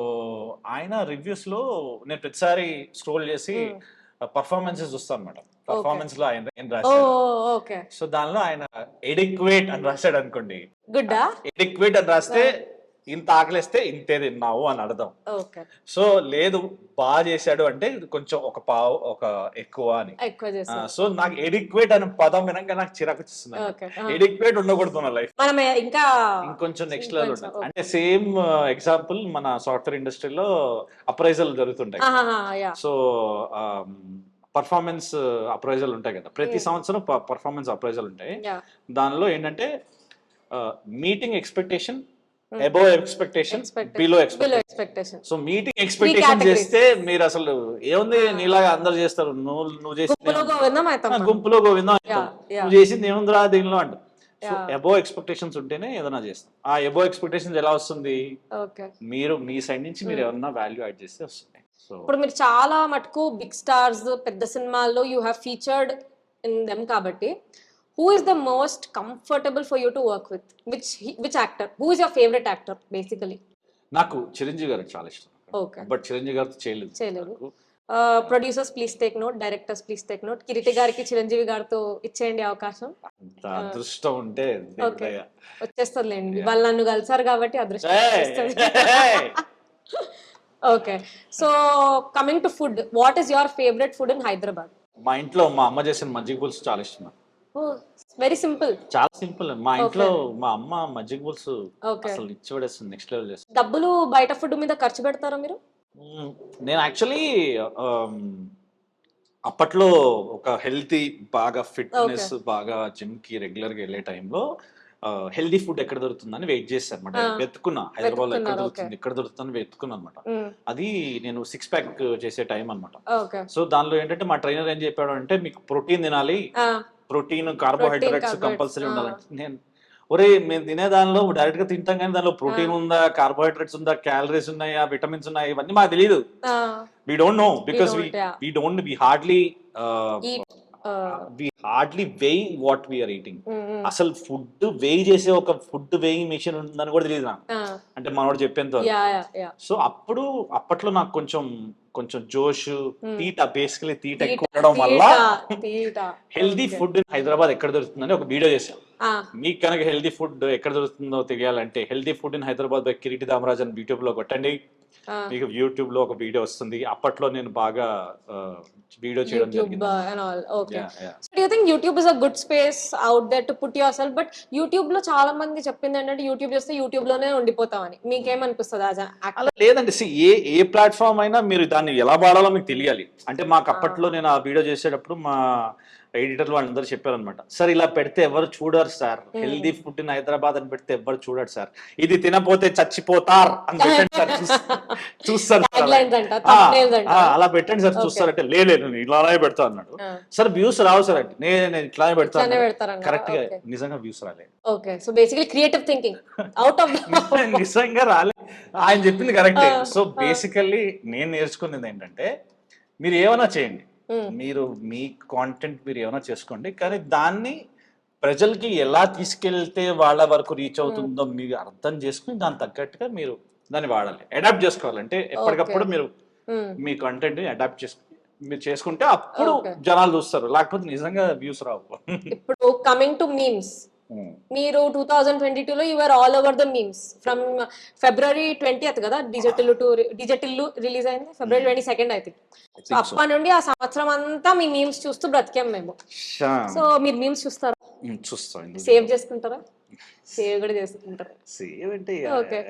ఆయన రివ్యూస్ లో నేను ప్రతిసారి స్క్రోల్ చేసి పర్ఫార్మెన్సెస్ చూస్తాను అనమాట. పర్ఫార్మెన్స్ లో ఆయన ఏం ఓ రాశాడు, ఓకే సో దానిలో ఆయన ఎడిక్వేట్ అని రాశాడు అనుకోండి. గుడ్డా ఎడిక్వేట్ అని రాస్తే ఇంత ఆకలిస్తే ఇంతే తిన్నావు అని అర్థం. ఓకే సో లేదు బాగా చేశాడు అంటే ఇది కొంచెం ఒక పావు ఒక ఎక్కువ అని. ఎక్కువ చేస్తాం సో నాకు ఎడిక్వేట్ అనే పదం వినక నాకు చిరాకు వచ్చిస్తుంది. ఓకే ఎడిక్వేట్ ఉండకూడదు నా లైఫ్, మనం ఇంకా ఇంకొంచెం నెక్స్ట్ లెవెల్ ఉంటుంది. అంటే సేమ్ ఎగ్జాంపుల్ మన సాఫ్ట్వేర్ ఇండస్ట్రీలో అప్రైజల్ జరుగుతుంటాయి. యా సో పర్ఫార్మెన్స్ అప్రైజల్ ఉంటాయి కదా, ప్రతి సంవత్సరం పర్ఫార్మెన్స్ అప్రైజల్ ఉంటాయి. యా దానిలో ఏంటంటే meeting expectation, above expectation, below below expectation. Expectation so meeting expectation categories. చేస్తే మీరు అసలు ఏముంది నీలాగా అందరు చేస్తారు, నువ్వు గుంపులో చేసింది గోవిందం అవుతాం గుంపులో గోవిందం అంటావు. yeah. నువ్వు చేసింది ఏముందిరా దీనిలో అంట. So Yeah. అబౌవ్ ఎక్స్పెక్టేషన్స్ ఉంటేనే ఏదైనా చేస్తాం. ఆ అబౌవ్ ఎక్స్పెక్టేషన్స్ ఎలా వస్తుంది, ఓకే మీరు మీ సైడ్ నుంచి మీరు ఏమన్నా వాల్యూ యాడ్ చేస్తే వస్తుంది. సో ఇప్పుడు మీరు చాలా మటుకు బిగ్ స్టార్స్ పెద్ద సినిమాల్లో you have featured in them కాబట్టి who is the most comfortable for you to work with, which actor, who is your favourite actor basically? నాకు చిరంజీవి గారు చాలా ఇష్టం, ఓకే బట్ చిరంజీవి గారితో చేయలేదు. చేయలేదు. Producers please take note, directors please take note, Kireeti గారికి చిరంజీవి గారితో ఇచ్చేయండి అవకాశం. అంత అదృష్టం ఉంటే ఓకే దేవుడయ్యా. వచ్చేస్తుందిలేండి, వాళ్ళు నన్ను కలిసారు కాబట్టి అదృష్టం వచ్చేస్తుంది. Okay so coming to food, what is your favourite food in Hyderabad? మా ఇంట్లో మా అమ్మ చేసిన మజ్జిగ పులుసు చాలా ఇష్టం నాకు. Very simple. చాలా సింపుల్. మా ఇంట్లో మా అమ్మ మజ్జిగ పులుసు ఓకే అసలు ఇచ్చి పడేస్తుంది, నెక్స్ట్ లెవెల్ చేస్తుంది. డబ్బులు బయట ఫుడ్ మీద ఖర్చు పెడతారా మీరు? నేను యాక్చువల్లీ అప్పట్లో ఒక హెల్తీ బాగా ఫిట్నెస్ బాగా జిమ్ కి రెగ్యులర్ గా వెళ్ళే టైంలో హెల్దీ ఫుడ్ ఎక్కడ దొరుకుతుందని వెయిట్ చేశాను అనమాట. వెతుకున్నా హైదరాబాద్ లో ఎక్కడ దొరుకుతుంది, ఎక్కడ దొరుకుతుందని వెతుకున్నా అనమాట. అది నేను 6 ప్యాక్ చేసే టైం అనమాట. ఓకే సో దానిలో ఏంటంటే మా ట్రైనర్ ఏం చెప్పాడు అంటే మీకు ప్రోటీన్ తినాలి, ప్రోటీన్ కార్బోహైడ్రేట్స్ కంపల్సరీ ఉండాలంటే నేను ఒరే మేము తినే దానిలో డైరెక్ట్ గా తింటాం కానీ దానిలో ప్రోటీన్ ఉందా, కార్బోహైడ్రేట్స్ ఉందా, క్యాలరీస్ ఉన్నాయా, విటమిన్స్ ఉన్నాయా, ఇవన్నీ మాకు తెలియదు. We don't know because we hardly weigh what we're eating. అసలు ఫుడ్ వెయి చేసే ఒక ఫుడ్ వెయింగ్ మెషిన్ ఉందని కూడా తెలియదు నాకు, అంటే మనోడు చెప్పేంత. సో అప్పట్లో నాకు కొంచెం జోష్, తీట, బేసికలీ తీట ఎక్కువ ఉండడం వల్ల హెల్దీ ఫుడ్ హైదరాబాద్ ఎక్కడ దొరుకుతుందని ఒక వీడియో చేశాను. మీకు కనుక హెల్దీ ఫుడ్ ఎక్కడ దొరుకుతుందో తెలియాలంటే healthy food in Hyderabad by Kireeti Damaraj అని యూట్యూబ్ లో కొట్టండి, మీకు యూట్యూబ్ లో ఒక వీడియో వస్తుంది. అప్పట్లో నేను బాగా వీడియో చేయడం జరిగింది. YouTube is a good space out there to put yourself, but YouTube లో చాలా మంది చెప్పింది ఏంటంటే యూట్యూబ్ చేస్తే యూట్యూబ్ లోనే ఉండిపోతామని. మీకేమనిపిస్తుంది? అలా లేదండి, ఏ ప్లాట్ఫామ్ అయినా మీరు దాన్ని ఎలా వాడాలో మీకు తెలియాలి. అంటే మాకు అప్పట్లో నేను ఆ వీడియో చేసేటప్పుడు మా ఎడిటర్లు వాళ్ళందరూ చెప్పారనమాట, సార్ ఇలా పెడితే ఎవరు చూడరు sir, healthy food in Hyderabad అని పెడితే ఎవరు చూడరు సార్, ఇది తినపోతే చచ్చిపోతారు అని పెట్టండి సార్, చూస్తారు అలా పెట్టండి సార్ చూస్తారంటే లేదు ఇలానే పెడతా అన్నాడు. సార్ వ్యూస్ రావు సార్ అంటే నేను ఇట్లానే పెడతాను. కరెక్ట్ గా నిజంగా వ్యూస్ రాలేదు. Okay so basically creative thinking out of నిజంగా రాలేదు, ఆయన చెప్పింది కరెక్టే. సో బేసికల్లీ నేను నేర్చుకున్నది ఏంటంటే మీరు ఏమైనా చేయండి, మీరు మీ కాంటెంట్ మీరు ఏమైనా చేసుకోండి, కానీ దాన్ని ప్రజలకి ఎలా తీసుకెళ్తే వాళ్ళ వరకు రీచ్ అవుతుందో మీరు అర్థం చేసుకుని దాని తగ్గట్టుగా మీరు దాన్ని వాడాలి, అడాప్ట్ చేసుకోవాలంటే ఎప్పటికప్పుడు మీరు మీ కంటెంట్ అడాప్ట్ చేసుకుని మీరు చేసుకుంటే అప్పుడు జనాలు చూస్తారు, లేకపోతే నిజంగా వ్యూస్ రావు. ఇప్పుడు కమింగ్ టు మీమ్స్, మీరు 2022లో your all over the memes from February 20th కదా డిజిటల్ రిలీజ్ అయింది, February 22nd I think. So అప్పటి నుండి ఆ సంవత్సరం అంతా మీ మీమ్స్ చూస్తూ బ్రతికాం మేము. సో మీరు మీమ్స్ చూస్తారా? చూస్తాం. సేవ్ చేసుకుంటారా? సేవ్ కూడా చేసుకుంటారా? సేవ్ అంటే ఓకే.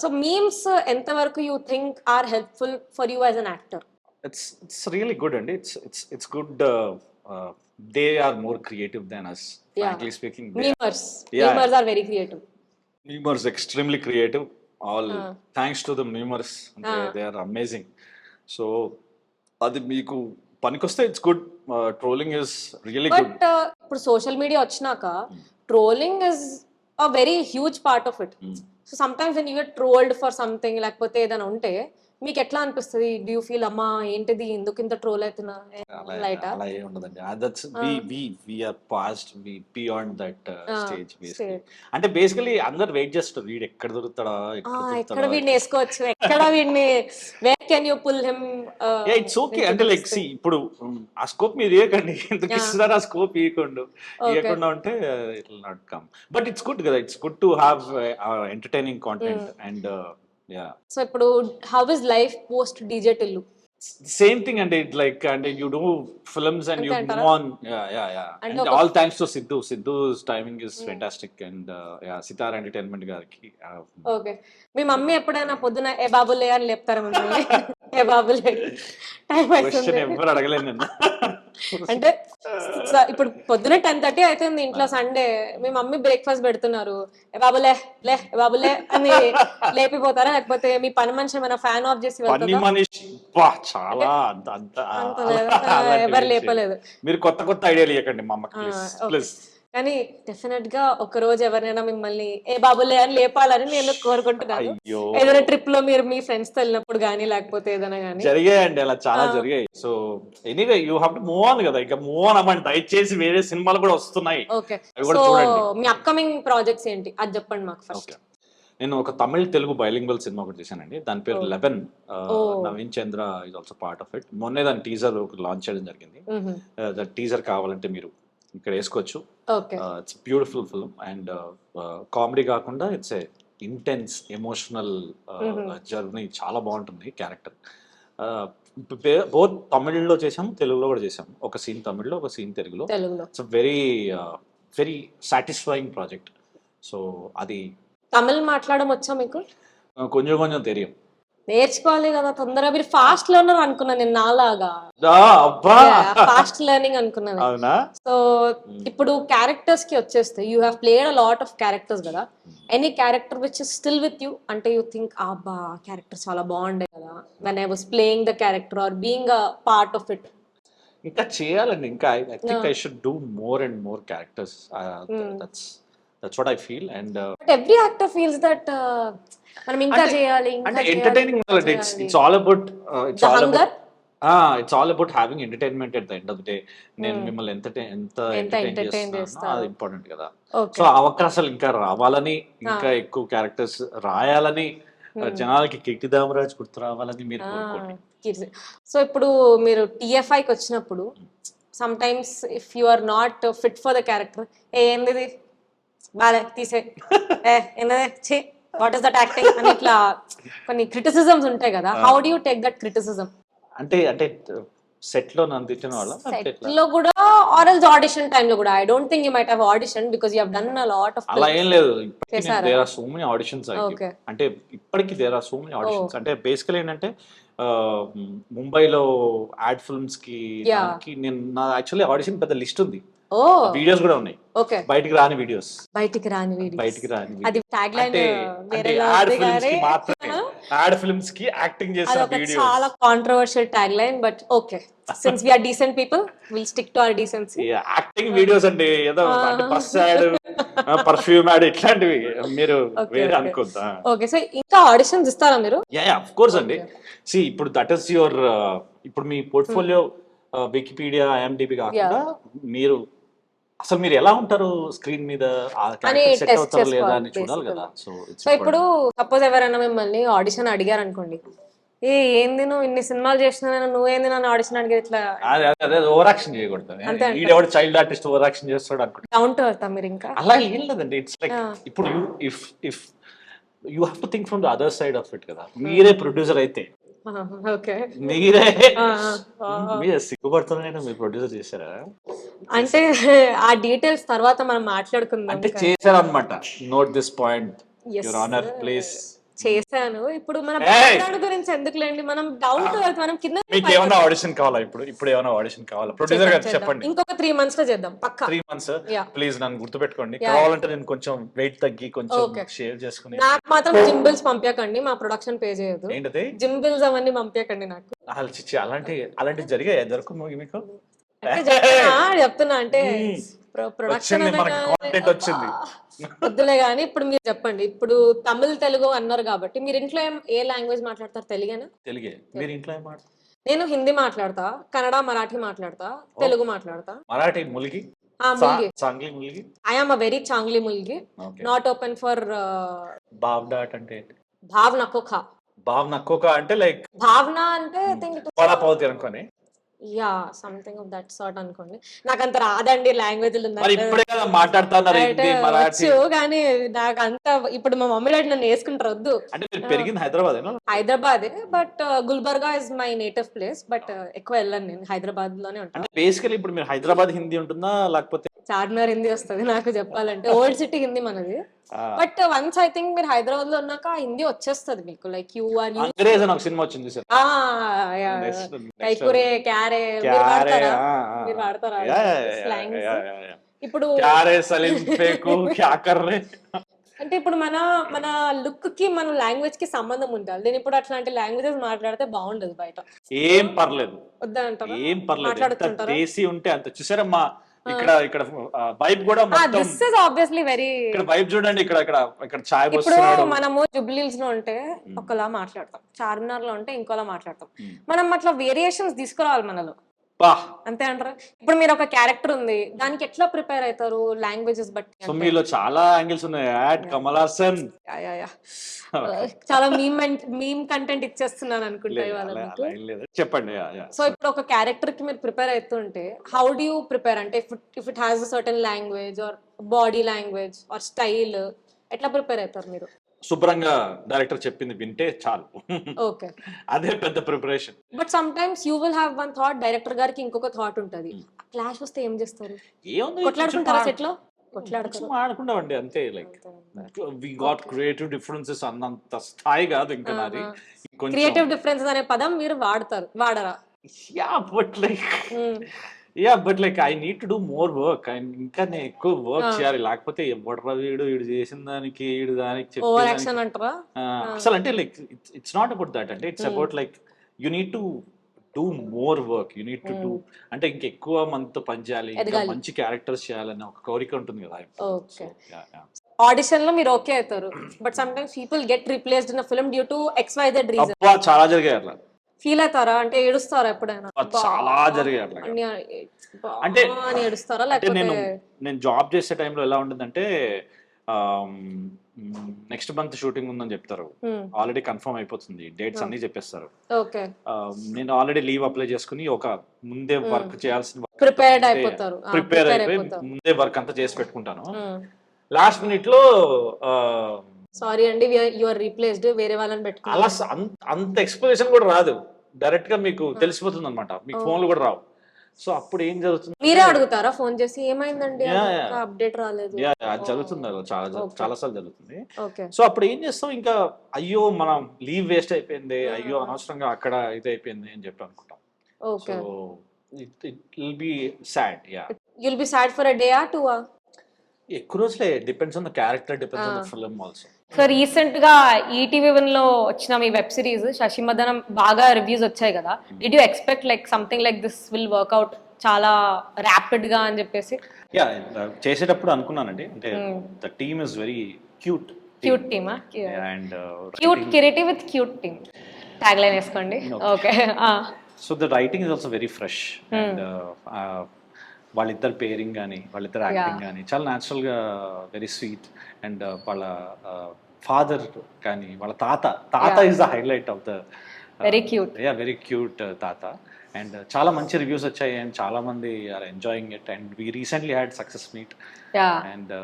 సో మీమ్స్ ఎంత వరకు you think are helpful for you as an actor? It's really good అండి. It's good. They are more creative than us. Frankly speaking, memers are very creative. Memers extremely creative. All thanks to the memers. They are amazing. So అది మీకు పనికొస్తే it's good. Trolling is really good. But ఇప్పుడు social media వచ్చినాక trolling is a very huge part of it. So sometimes when you get trolled for something లేకపోతే ఏదైనా ఉంటే మీకు ఎట్లా అనిపిస్తుంది? డూ యూ ఫీల్ అమ్మా ఏంటిది ఎందుకు ఇంత ట్రోల్ అవుతున్నా లైట్? అలా ఏం ఉండదండి. That's we are past we beyond that stage basically. అంటే బేసికలీ అందరు వెయిట్ చేస్తారు వీడు ఎక్కడ దొరుకుతాడా ఎక్కడ వీడిని వేసుకోవచ్చు, ఎక్కడ వీడిని where can you pull him. It's okay అంటే లైక్ సి ఇప్పుడు ఆ స్కోప్ మీరు ఇవ్వకండి, ఎందుకు ఇస్తున్నారు ఆ స్కోప్ ఇవ్వకుండా ఉంటే it will not come. But it's good కదా, it's good to have entertaining content and yeah. So ఇప్పుడు how is life post DJ Tillu? Same thing, and it like and you do films and you move on. Yeah. And all thanks to Sidhu. Sidhu's timing is fantastic, and yeah, Sitar Entertainment gariki. Okay, మీ mummy ఎప్పుడైనా పొద్దున ఏ బాబులే అని లేపుతారా మిమ్మల్ని? ఏ బాబులే time Question ఎవరు అడగలేదు నేను. అంటే ఇప్పుడు పొద్దున 10:30 అవుతుంది ఇంట్లో, సండే, మీ మమ్మీ బ్రేక్ఫాస్ట్ పెడుతున్నారు, ఏ బాబులే లే ఏ బాబులే అని లేపిపోతారా? లేకపోతే మీ పని మనిషి ఏమైనా ఫ్యాన్ ఆఫ్ చేసి పని మనిషి చాలా ఎవరు లేపలేదు. మీరు కొత్త ఐడియాలు ఇవ్వకండి మా అమ్మకి ప్లీజ్. కానీ డెఫినెట్ గా ఒక రోజు ఎవరైనా మిమ్మల్ని ఏ బాబులే అని లేపాలని నేను కోరుకుంటున్నాను. ఏదైనా ట్రిప్ లో మీరు మీ ఫ్రెండ్స్ తో వెళ్ళినప్పుడు గానీ లేకపోతే ఏదైనా గానీ జరిగాయండి, అలా చాలా జరిగాయి. So anyway you have to move on కదా, ఇక మూవ్ ఆన్ అవ్వండి దయచేసి. వేరే సినిమాలు కూడా వస్తున్నాయి, ఓకే. అవి కూడా సో చూడండి. మీ అప్కమింగ్ ప్రాజెక్ట్స్ ఏంటి అది చెప్పండి మాకు ఫస్ట్. నేను ఒక తమిళ తెలుగు బైలింగ్వల్ సినిమా ఒకటి చేశానండి, దాని పేరు 11. Naveen Chandra is also part of it. మొన్నే దాని టీజర్ లాంచ్ చేయడం జరిగింది. దాని టీజర్ కావాలంటే మీరు ఇక్కడ వేసుకోవచ్చు. It's beautiful film and comedy కాకుండా it's a intense emotional journey, చాలా బాగుంటుంది క్యారెక్టర్. బోత్ తమిళ్లో చేసాము, తెలుగులో కూడా చేసాము. ఒక సీన్ తమిళ్లో, ఒక సీన్ తెలుగులో. It's very very satisfying project. So అది తమిళ్ మాట్లాడడం వచ్చా మీకు? కొంచెం తెలియం, నేర్చుకోవాలి కదా తొందరగా. మీరు ఫాస్ట్ లెర్నర్ అనుకున్నా నేను, నాలాగా ఫాస్ట్ లెర్నింగ్ అనుకున్నాను. సో ఇప్పుడు క్యారెక్టర్స్ కి వచ్చేస్తే you have played a lot of characters కదా. Any character which is still with you అంటే యూ థింక్ అబ్బా క్యారెక్టర్ చాలా బాగుండే కదా when I was playing the character or being a part of it? ఇంకా చేయాలండి, ఇంకా I think I should do more and more characters. That's what I feel, and but every actor feels that మనం ఇంకా చేయాలి, అంటే entertaining ఉండాలి. It's all about it's all about having entertainment at the end of the day. నేను మిమ్మల్ని ఎంత entertain చేస్తాను అది ఇంపార్టెంట్ కదా. సో అవకాశాలు ఇంకా రావాలని, ఇంకా ఎక్కువ క్యారెక్టర్స్ రాయాలని, జనాలకి కిట్టి దామరాజ్ గుర్తు రావాలని మీరు కోరుకోండి. సో ఇప్పుడు మీరు TFIకి వచ్చినప్పుడు some times if you are not fit for the character, ఏంది బాలే తీసే, ఏందే వాట్ ఇస్ దట్ యాక్టింగ్ అని ఇట్లా కొన్ని క్రిటిసిజమ్స్ ఉంటాయి కదా. How do you take that criticism? అంటే సెట్ లో నన్ను తిట్టిన వాళ్ళ సెట్ లో కూడా ఆర్ ఎల్స్ ఆడిషన్ టైం లో కూడా? I don't think you might have audition because you have done a lot of. అలా ఏం లేదు, there are so many auditions. అంటే ఇప్పటికి there are so many auditions. అంటే బేసికలీ ఏంటంటే ముంబైలో యాడ్ ఫిల్మ్స్ కి నేను నా యాక్చువల్లీ ఆడిషన్ పెద్ద లిస్ట్ ఉంది, వీడియోస్ కూడా ఉన్నాయి. బయటికి రాని వీడియోస్ అది ట్యాగ్ లైన్. యాడ్ ఫిల్మ్స్ కి యాక్టింగ్ చేసిన వీడియోస్ చాలా controversial tag line. But okay, since we are decent people will stick to our decency. Acting videos అంటే ఏదో బస్ యాడ్, పర్ఫ్యూమ్ యాడ్ ఇట్లాంటివి మీరు వేరే అనుకోద్దా. ఓకే, సో ఇంకా ఆడిషన్స్ ఇస్తారా మీరు? యా ఆఫ్ కోర్స్ అండి. సి ఇప్పుడు దట్ ఇస్ యువర్ ఇప్పుడు మీ పోర్ట్ఫోలియో వికీపీడియా, IMDb కాకుండా మీరు అసలు మీరు ఎలా ఉంటారు స్క్రీన్ మీద, సెట్ అవుతారు లేదా అని చూడాలి కదా. సో ఇప్పుడు సపోజ్ ఎవరైనా మిమ్మల్ని ఆడిషన్ అడిగారు అనుకోండి, ఏంది నువ్వు ఇన్ని సినిమాలు చేసినా నువ్వేంది నన్ను ఆడిషన్ అడిగారు, ఇట్లా ఓవర్ యాక్షన్ చేయకూడదు. చైల్డ్ ఆర్టిస్ట్ ఓవర్ యాక్షన్ చేస్తాడు అనుకుంటా. డౌన్ టు ఎర్త్ మీరు ఇంకా అలా ఏం లేదండి. ఇట్స్ లైక్ ఇప్పుడు if you have to think from the other side of it కదా. మీరే ప్రొడ్యూసర్ అయితే మీరే సిగ్గుపడుతున్నారైనా మీరు ప్రొడ్యూసర్ చేశారా అంటే ఆ డీటెయిల్స్ తర్వాత మనం మాట్లాడుకుందాం. అంటే చేశారు అనమాట. Note this point your honour please. చేశాను. ఇప్పుడు మనం బ్యాక్గ్రౌండ్ గురించి ఎందుకులేండి, మనం డౌన్ టు ఎర్త్. మనం కింద మీకు ఏమైనా ఆడిషన్ కావాలా? ఇప్పుడు ఏమైనా ఆడిషన్ కావాలా? ప్రొడ్యూసర్ గారు చెప్పండి. ఇంకొక 3 months లో చేద్దాం పక్కా. 3 months ప్లీజ్ నన్ను గుర్తుపెట్టుకోండి. కావాలంటే నేను కొంచెం వెయిట్ తగ్గి కొంచెం షేర్ చేసుకుని. నాకు మాత్రం జిమ్ బిల్స్ పంపించకండి, మా ప్రొడక్షన్ పే చేయదు. ఏంటది జిమ్ బిల్స్ అవన్నీ పంపించకండి నాకు. అలాంటి జరిగాయి దొరకు మీకు చెప్తున్నా. అంటే ప్రొడక్షన్ వచ్చింది, మనకి content వచ్చింది. వద్దులే కానీ ఇప్పుడు మీరు చెప్పండి, ఇప్పుడు తమిళ్ తెలుగు అన్నారు కాబట్టి మీరు ఇంట్లో ఏ లాంగ్వేజ్ మాట్లాడతారు? తెలుగేనా? తెలుగే. మీరు ఇంట్లో ఏం మాట్లాడతారు? నేను హిందీ మాట్లాడతా, కన్నడ, మరాఠీ మాట్లాడతా, తెలుగు మాట్లాడతా. మరాఠీ ములిగి, ముల్గి. చాంగ్లీ ములిగి. ఐ ఆమ్ అ వెరీ చాంగ్లీ ముల్గి, నాట్ ఓపెన్ ఫర్ బావ్డాట్ అంటే ఏంటి? భావన కోఖా. భావన కోక అంటే లైక్ భావన అంటే పడాపవుతాయి అనుకోని. Yeah something of that sort అనుకోండి. నాకు అంత రాదండి లాంగ్వేజ్ మరి ఇప్పుడే కదా మాట్లాడుతున్నారు హిందీ మరాఠీ. కానీ నాకు అంత ఇప్పుడు మా మమ్మీ డాడీ నన్ను వేసుకుంటారు. వద్దు. అంటే మీరు పెరిగింది హైదరాబాదేనా? హైదరాబాదే, but Gulbarga is my native place. But ఎక్కువ వెళ్ళను, నేను హైదరాబాద్ లోనే ఉంటాను. అంటే బేసికలీ ఇప్పుడు మీరు హైదరాబాద్ హిందీ ఉంటుందా లేకపోతే? చార్మినార్ హిందీ వస్తుంది నాకు చెప్పాలంటే, ఓల్డ్ సిటీ హిందీ మనది. బట్ వన్స్ ఐ థింక్ మీరు హైదరాబాద్ లో ఉన్నాక హిందీ వచ్చేస్తుంది మీకు. లైక్ యూ ఆర్ అంగ్రేజ్ అని ఒక సినిమా వచ్చింది సార్. కైకురే క్యారే మీరు వాడతారా? మీరు వాడతారా స్లాంగ్స్? ఇప్పుడు క్యారే సలీం ఫేకు క్యా కర్ రే. అంటే ఇప్పుడు మన లుక్ కి మన లాంగ్వేజ్ కి సంబంధం ఉండాలి. నేను ఇప్పుడు అట్లాంటి లాంగ్వేజెస్ మాట్లాడితే బాగుండదు బయట. ఏం పర్లేదు, వద్దంటారా? ఏం పర్లేదు. ఎంత దేశీ ఉంటే అంత. చూసారమ్మా ఇక్కడ వైబ్ కూడా మొత్తం. This is obviously very. ఇక్కడ వైబ్ చూడండి, ఇక్కడ చాయ్ ఇప్పుడు పోస్తున్నాడు. మనము జుబ్లీహిల్స్ లో ఉంటే ఒకలా మాట్లాడతాం, చార్మినార్ లో ఉంటే ఇంకోలా మాట్లాడతాం. మనం అట్లా వేరియేషన్స్ తీసుకురావాలి మనలో, అంతే అంటారా? ఇప్పుడు మీరు ఒక క్యారెక్టర్ ఉంది, దానికి ఎట్లా ప్రిపేర్ అవుతారు లాంగ్వేజెస్ బట్టి? సో మీలో చాలా యాంగిల్స్ ఉన్నాయి. యాడ్ కమల్ హాసన్ చాలా మీమ్ కంటెంట్ ఇచ్చేస్తున్నాను అనుకుంటా ఇవాళ మీకు. చెప్పండి. సో ఇప్పుడు ఒక క్యారెక్టర్ కి మీరు ప్రిపేర్ అవుతుంటే హౌ డు యూ ప్రిపేర్? అంటే if it has a certain language or body language or style, ఎట్లా ప్రిపేర్ అవుతారు మీరు? శుభ్రంగా డైరెక్టర్ చెప్పింది వింటే చాలు. ఓకే, అదే పెద్ద preparation. But some times you will have one thought, director గారికి ఇంకొక థాట్ ఉంటది. క్లాష్ వస్తే ఏం చేస్తారు? కొట్లాడుకుంటారా సెట్ లో? ఆడుకుంటామండి అంతే. Like we got creative differences అన్నంత స్థాయి కాదు ఇంకా నాది. క్రియేటివ్ డిఫరెన్సెస్ అనే పదం మీరు వాడరా? But like I need to do more work. ఇంకా నేను ఎక్కువ వర్క్ చేయాలి, లేకపోతే ఎవడరా వీడు చేసిన దానికి వీడు దానికి ఓవర్ యాక్షన్ అంటారా? అసలు అంటే like it's not about that. అంటే it's about like you need to do more work. You need to do అంటే ఇంకెక్కువ మనతో పని చేయాలి, ఇంకా మంచి క్యారెక్టర్స్ చేయాలని ఒక కోరిక ఉంటుంది కదా. ఆడిషన్ లో మీరు ఓకే అవుతారు, but some times people get replaced in a film due to XYZ reason. చాలా జరిగాయి అట్లా. ఫీల్ అవుతారా? అంటే ఏడుస్తారా ఎప్పుడైనా? చాలా జరిగాయి అట్లా. అంటే ఏడుస్తారా? లేకపోతే నేను జాబ్ చేసే టైంలో ఎలా ఉంటుందంటే నెక్స్ట్ మంత్ షూటింగ్ ఉందని చెప్తారు, ఆల్రెడీ కన్ఫర్మ్ అయిపోతుంది, డేట్స్ అన్ని చెప్పేస్తారు. నేను ఆల్రెడీ లీవ్ అప్లై చేసుకుని ఒక ముందే వర్క్ చేయాల్సిన ప్రిపేర్ అయిపోయి ముందే వర్క్ అంతా చేసి పెట్టుకుంటాను. లాస్ట్ మినిట్ లో సారీ అండి యు ఆర్ రీప్లేస్డ్, వేరే వాళ్ళని పెట్టుకుని అలా అంత ఎక్స్ప్లెనేషన్ కూడా రాదు, డైరెక్ట్ గా మీకు తెలిసిపోతుంది అనమాట. మీకు ఫోన్లు కూడా రావు. సో అప్పుడు ఏం జరుగుతుంది? మీరే అడుగుతారా ఫోన్ చేసి ఏమైందండి అప్డేట్ రాలేదు? జరుగుతుంది, చాలా సార్లు జరుగుతుంది. సో అప్పుడు ఏం చేస్తాం, ఇంకా అయ్యో మనం లీవ్ వేస్ట్ అయిపోయింది, అయ్యో అనవసరంగా అక్కడ ఇది అయిపోయింది అని చెప్పి అనుకుంటాం. So it will be sad. You'll be sad for a day or 2 ఎక్కువ రోజులే. Depends on the character, depends on the film also. So recent గా ETV1 లో వచ్చిన మీ వెబ్ సిరీస్ శశిమదనం బాగా రివ్యూస్ వచ్చాయి కదా. Did you expect like something like this will work out చాలా rapid గా అని చెప్పేసి? చేసేటప్పుడు అనుకున్నానండి. అంటే the team is very cute team. And cute Kireeti with cute team tag line వేసుకోండి. Okay. So the writing is also very fresh. And వాళ్ళిద్దరు pairing కానీ వాళ్ళిద్దరు యాక్టింగ్ కానీ చాలా న్యాచురల్గా వెరీ స్వీట్. అండ్ వాళ్ళ ఫాదర్ కానీ వాళ్ళ తాత is the highlight of the very cute తాత. అండ్ చాలా మంచి రివ్యూస్ వచ్చాయి అండ్ చాలా మంది are enjoying it. And we recently had success meet and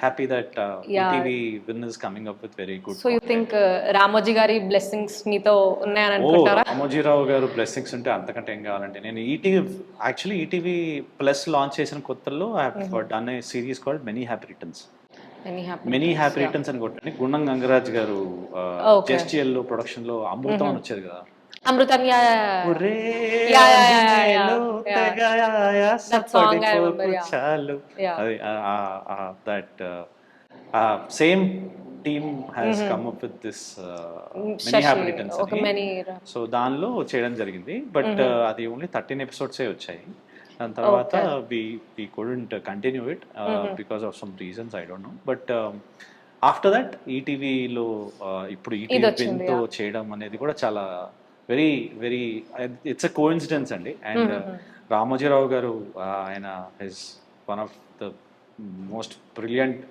happy that ETV win is coming up with very good. So you think Ramoji గారి blessings మీతో ఉన్నాయని అనుకుంటారా? రామోజీరావు గారు బ్లెస్సింగ్స్ ఉంటే అంతకంటే ఏం కావాలంటే. నేను ETV ప్లస్ లాంచ్ చేసిన కొత్తలో I have done a series called Many Happy Returns. Many Happy Returns అని కొట్టండి. గుండం గంగరాజ్ గారు JSTL లో ప్రొడక్షన్ లో అమృతం అని వచ్చేది కదా. Amrutham same team has come up with this Many Happy Returns అని. సో దానిలో చేయడం జరిగింది. బట్ అది ఓన్లీ 13 ఎపిసోడ్సే వచ్చాయి. దాని తర్వాత we couldn't continue it because of some reasons, I don't know. But after that ఈటీవీలో ఇప్పుడు ఈటీవీ విన్తో చేయడం అనేది కూడా చాలా very very it's a coincidence అండి. అండ్ రామోజీరావు గారు ఆయన is one of the most brilliant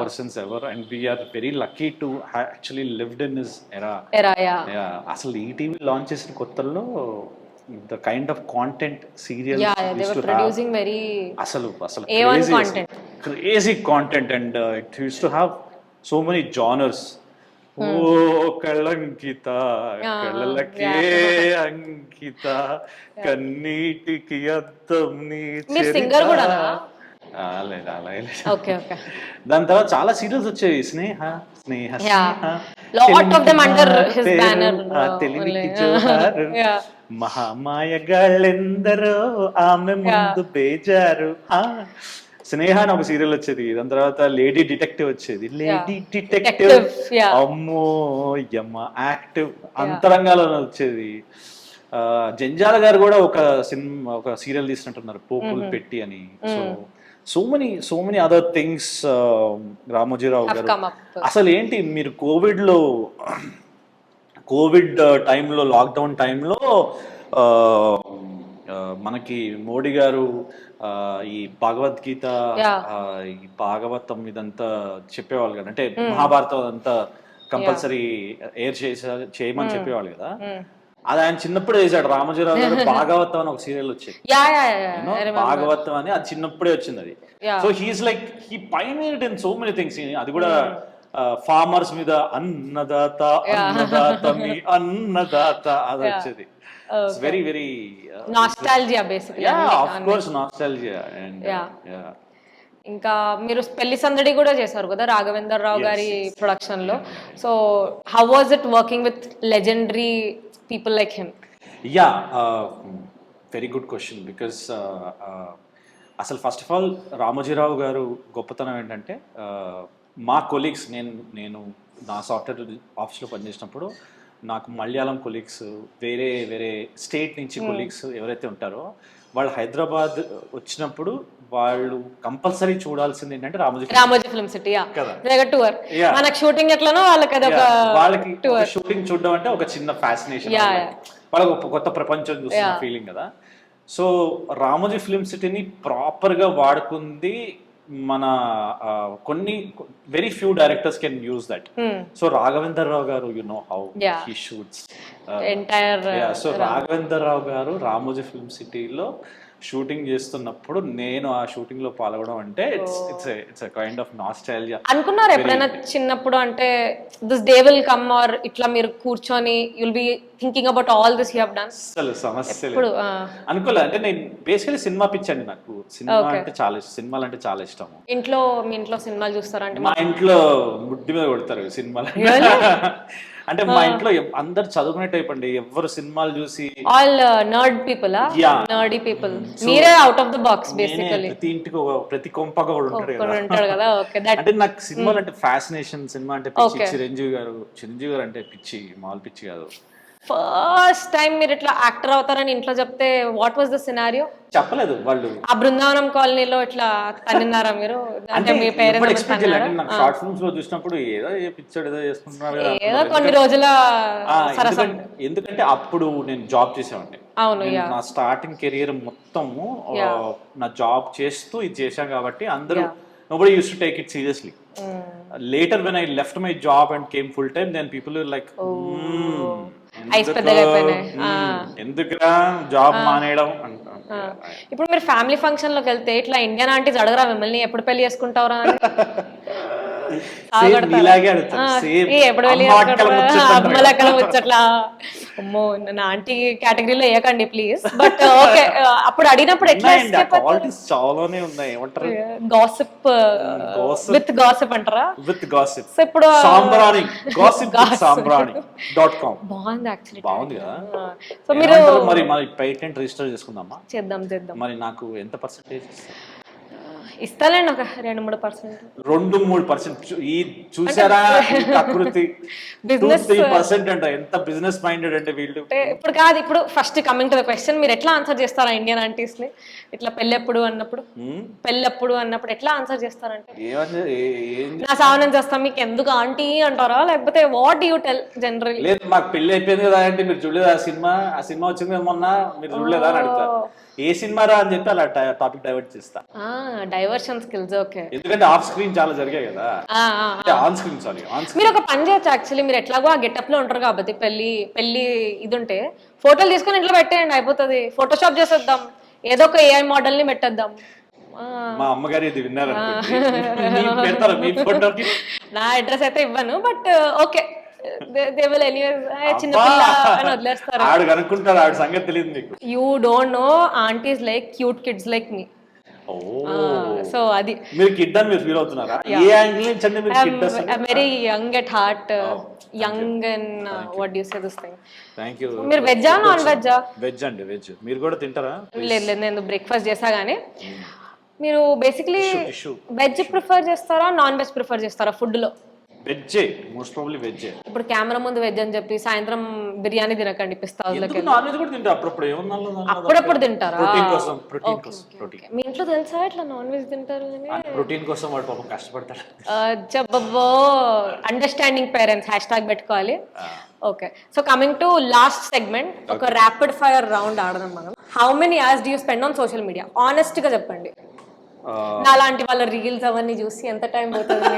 persons ever, and we're very lucky to actually lived in his era. అసలు ఈటీవీ లాంచ్ చేసిన కొత్తల్లో the kind of content serials they were producing very అసలు A1 content, crazy content, and it used to have so many genres. ఓ కళంకిత కళలకే అంకిత కన్నీటికి అద్దం నీ singer కూడా. దాని తర్వాత చాలా సీరియల్స్ వచ్చాయి, స్నేహ స్నేహ మహామాయగాళ్ళెందరో ఆమె ముందు బేజారు. స్నేహ అని ఒక సీరియల్ వచ్చేది, దాని తర్వాత లేడీ డిటెక్టివ్ వచ్చేది. లేడీ డిటెక్టివ్ అమ్మో యమ్మ యాక్టివ్ అంతరంగాలో వచ్చేది. జంజాల గారు కూడా ఒక సీరియల్ తీసినట్టున్నారు, పోపులు పెట్టి అని. So many other things Ramoji Rao గారు. అసలు ఏంటి మీరు కోవిడ్ టైంలో, లాక్డౌన్ టైంలో మనకి మోడీ గారు ఈ భగవద్గీత, ఈ భాగవతం ఇదంతా చెప్పేవాళ్ళు కదా, అంటే మహాభారతం అంతా కంపల్సరీ ఎయిర్ చేయమని చెప్పేవాళ్ళు కదా. అది ఆయన చిన్నప్పుడే చేశాడు రామోజీరావు గారు. భాగవతం అని ఒక సీరియల్ వచ్చేది, భాగవతం అని, అది చిన్నప్పుడే వచ్చింది అది. So he's like he pioneered in so many things. అది కూడా ఫార్మర్స్ మీద అన్నదాత అన్నదాత మీ అన్నదాత అది వచ్చేది. Very very nostalgia basically. Of course nostalgia. And ఇంకా మీరు పెళ్లి సందడి కూడా చేశారు కదా రాఘవేందర్ రావు గారి ప్రొడక్షన్ లో. So how was it working with legendary people like him? Yeah, very good question. Because అసలు ఫస్ట్ ఆఫ్ ఆల్ రామోజీరావు గారు గొప్పతనం ఏంటంటే, మా కొలీగ్స్, నేను నా సాఫ్ట్వేర్ ఆఫీస్లో పనిచేసినప్పుడు నాకు మలయాళం కొలీగ్స్, వేరే వేరే స్టేట్ నుంచి కొలీగ్స్ ఎవరైతే ఉంటారో వాళ్ళు హైదరాబాద్ వచ్చినప్పుడు వాళ్ళు కంపల్సరీ చూడాల్సింది ఏంటంటే రామోజీ ఫిల్మ్ సిటీ టూర్. మనకి షూటింగ్ ఎట్లనో వాళ్ళకి షూటింగ్ చూడడం అంటే ఒక చిన్న ఫ్యాసినేషన్, వాళ్ళకి ఒక కొత్త ప్రపంచం చూస్తున్న ఫీలింగ్ కదా. సో రామోజీ ఫిల్మ్ సిటీని ప్రాపర్గా వాడుకుంది మన కొన్ని very few directors can use that. So Raghavender Rao garu, you know how he shoots entire. So Raghavender Rao garu Ramoji film సిటీలో షూటింగ్ చేస్తున్నప్పుడు నేను ఆ షూటింగ్ లో పాల్గొనడం అంటే ఇట్స్ కైండ్ ఆఫ్ నాస్టాల్జియా. అనుకున్నారు ఎప్పుడైనా చిన్నప్పుడు అంటే this day will come, or ఇట్లా మీరు కూర్చొని you'll be thinking about all this you have done? అసలు సమస్య లేదు, అనుకోలే. అంటే నేను బేసికలీ సినిమా పిచ్చండి, నాకు సినిమా అంటే చాలా ఇష్టం, సినిమాలు అంటే చాలా ఇష్టం. మీ ఇంట్లో సినిమాలు చూస్తారంటే? మా ఇంట్లో ముడ్డి మీద కొడతారు సినిమాలు అంటే. మా ఇంట్లో అందరు చదువుకునే టైప్ అండి, ఎవరు సినిమాలు చూసి ఆల్ నర్డ్ పీపుల్. నర్డీ పీపుల్. మీరే out of the box basically. ప్రతి ఇంటికి ప్రతి కొంపగా ఉంటాడు కదా. అంటే నాకు సినిమాలు అంటే ఫ్యాసినేషన్, సినిమా అంటే పిచ్చి. చిరంజీవి గారు అంటే పిచ్చి, మామూలు పిచ్చి కాదు. ఫస్ట్ టైం మీరు ఇట్లా యాక్టర్ అవుతారని ఇంట్లో చెప్తే వాట్ వాజ్ ద సినారియో? చెప్పలేదు వాళ్ళు. ఆ బృందావనం కాలనీలో ఇట్లా తన్నినారా మీరు? అంటే మీ పేరెంట్స్ షార్ట్ ఫిల్మ్స్ లో చూసినప్పుడు ఏదో పిక్చర్ ఏదో చేసుకుంటున్నారు, ఏదో కొన్ని రోజుల సరసం. ఎందుకంటే అప్పుడు నేను జాబ్ చేసేవాడిని. అవును, నా స్టార్టింగ్ కెరియర్ మొత్తము నా జాబ్ చేస్తూ ఇది చేశాను కాబట్టి అందరూ nobody used to take it seriously. Later when I left my job and came full time, then people were like, ఎందుకురా జాబ్ మానేయడం. ఇప్పుడు మీరు ఫ్యామిలీ ఫంక్షన్ లోకి వెళ్తే ఇట్లా ఇండియన్ ఆంటీస్ అడగరా మిమ్మల్ని ఎప్పుడు పెళ్లి చేసుకుంటావరా అని? ఎప్పుడు వెళ్ళి అమ్మలక్కల ముచ్చట్లా. అమ్మో, నా ఆంటీ కేటగిరీలో వేయకండి ప్లీజ్. బట్ ఓకే, అప్పుడు అడిగినప్పుడు ఎట్లా చాలానే ఉన్నాయి. గాసిప్ విత్ గాసిప్ అంటారా? With gossip. సో ఇప్పుడు gossip.com బాగుంది యాక్చువల్లీ, బాగుంది కదా. సో మీరు మరి పేటెంట్ రిజిస్టర్ చేసుకుందామా? చేద్దాం. మరి నాకు ఎంత పర్సెంటేజ్? ఇస్తానండి ఒక 2-3%. 2-3% ఈ చూసారా ఈ ప్రకృతి Business- 2-3% అంట. ఎంత బిజినెస్ మైండెడ్ అంటే వీళ్ళు. అంటే ఇప్పుడు కాదు, ఇప్పుడు first coming to the question, మీరు ఎట్లా ఆన్సర్ చేస్తారా ఇండియన్ ఆంటీస్ ని ఇట్లా పెళ్ళెప్పుడు అన్నప్పుడు ఎట్లా ఆన్సర్ చేస్తారంటే, నా సావనం చేస్తా మీకు ఎందుకు ఆంటీ అంటారా, లేకపోతే వాట్ యూ టెల్ జనరల్? లేదు మాకు పెళ్లి అయిపోయింది కదా అంటే మీరు చూడలేదు ఆ సినిమా వచ్చింది కదా మొన్న, మీరు చూడలేదా అని అడుగుతారు. ఏ సినిమా రా అని చెప్పి అలా టాపిక్ డైవర్ట్ చేస్తా. Diversion skills. ఓకే, ఎందుకంటే ఆఫ్ స్క్రీన్ చాలా జరిగాయి కదా, ఆన్ స్క్రీన్ మీరు ఒక పని చేయొచ్చు యాక్చువల్లీ, మీరు ఎట్లాగో ఆ గెటప్ లో ఉంటారు కాబట్టి పెళ్లి ఇది ఉంటే ఫోటోలు తీసుకొని ఇంట్లో పెట్టేయండి, అయిపోతుంది. ఫోటోషాప్ చేసేద్దాం, ఏదో ఒక ఏఐ మోడల్ ని పెట్టేద్దాం. మా అమ్మగారు ఇది విన్నారు పెడతారా మీ ఫోటోకి? నా అడ్రస్ అయితే ఇవ్వను, but okay they will anyways, చిన్న పిల్ల అని వదిలేస్తారు. ఆడు కనుక్కుంటారు, ఆవిడ సంగతి తెలియదు మీకు. You don't know aunties like cute kids like me. So అది మీరు కిడ్ అని మీరు ఫీల్ అవుతున్నారా? ఏ యాంగిల్ నుంచి అంటే మీరు కిడ్ అసలు? I'm very young at heart, young and what do you say this thing. Thank you. మీరు వెజ్జా నాన్ వెజ్జా? వెజ్ అండి, వెజ్. మీరు కూడా తింటారా? లేదు, నేను బ్రేక్ఫాస్ట్ చేసా గానీ. మీరు బేసిక్లీ వెజ్ ప్రిఫర్ చేస్తారా, నాన్ వెజ్ ప్రిఫర్ చేస్తారా ఫుడ్ లో? వెజ్జే, మోస్ట్ ప్రాబబ్లీ వెజ్జే. ఇప్పుడు కెమెరా ముందు వెజ్ అని చెప్పి సాయంత్రం బిర్యానీ తినకండి పిస్తాలకి. నాన్ వెజ్ కూడా తింటా అప్పుడప్పుడు. ఏమన్నా అప్పుడప్పుడు తింటారా? ప్రోటీన్ కోసం. మీ ఇంట్లో తెలుసా ఇట్లా నాన్ వెజ్ తింటారు అని? ప్రోటీన్ కోసం వాడు పాపం కష్టపడతాడు. చెప్పబో, అండర్స్టాండింగ్ పేరెంట్స్ హ్యాష్ పెట్టుకోవాలి. Okay, so coming to last segment, ఒక ర్యాపిడ్ ఫైర్ రౌండ్ ఆడదాం మనం. How many hours do you spend on social media? Honest గా చెప్పండి. నాలాంటి వాళ్ళ రీల్స్ అవన్నీ చూసి ఎంత టైం పోతుంది?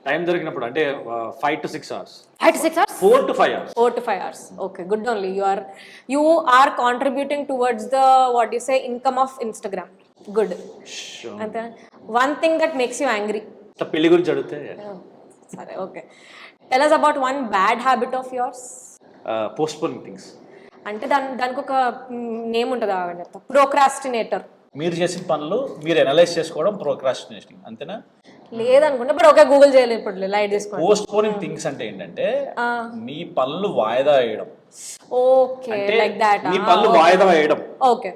టైం దొరికినప్పుడు అంటే 5 to 6 hours. 5 to 6 hours? 4 to 5 hours. 4 to 5 hours. Okay, good only. You are contributing towards the what you say income of Instagram. Good. Sure. And then one thing that makes you angry. పెళ్లి గురించి అడిగితే Sorry. Okay. Tell us about one bad habit of yours. Postponing things. అంటే దానికి ఒక name ఉంటుంది, ఆగండి చెప్తా. ప్రోక్రాస్టినేటర్. మీరు చేసిన పనులు మీరు అనలైజ్ చేసుకోవడం ప్రోక్రాస్టినేషన్, అంతేనా? లేదనుకుంటా, బట్ ఓకే, గూగుల్ చేయలేదు ఇప్పుడు, లైట్ తీసుకోండి. పోస్ట్ పోనింగ్ థింగ్స్ అంటే ఏంటంటే మీ పనులు వాయిదా వేయడం. Okay, like that. మీ పనులు వాయిదా వేయడం. Okay.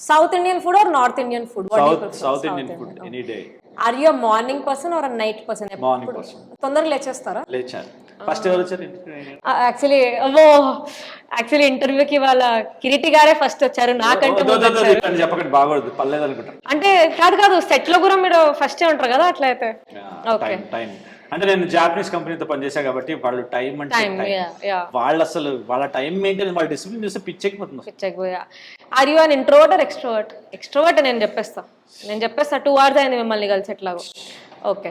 South Indian food or north Indian food? South Indian food any day. Are you morning person or night person? Morning person. తొందరగా లేచేస్తారా? లేచాను. ఫస్ట్ ఎవరు వచ్చారు? యాక్చువల్లీ ఇంటర్వ్యూకి వాళ్ళ కిరీటి గారే ఫస్ట్ వచ్చారు, నాకంటే చెప్పకండి, బాగోదు, పర్లేదు అనుకుంటా. అంటే కాదు సెట్ లో కూడా మీరు ఫస్ట్ ఉంటారు కదా, అట్లా అయితే. టైం అంటే నేను జాపనీస్ కంపెనీతో పనిచేసా కాబట్టి వాళ్ళు టైం అంటే వాళ్ళు అసలు వాళ్ళ టైం మెయింటైన్, వాళ్ళ డిసిప్లిన్ చూస్తే పిచ్చెక్కిపోతుంది. Are you an introvert or extrovert? Extrovert నేను చెప్పేస్తా 2 hours అయింది మిమ్మల్ని కలిసి ఎట్లాగో. ఓకే,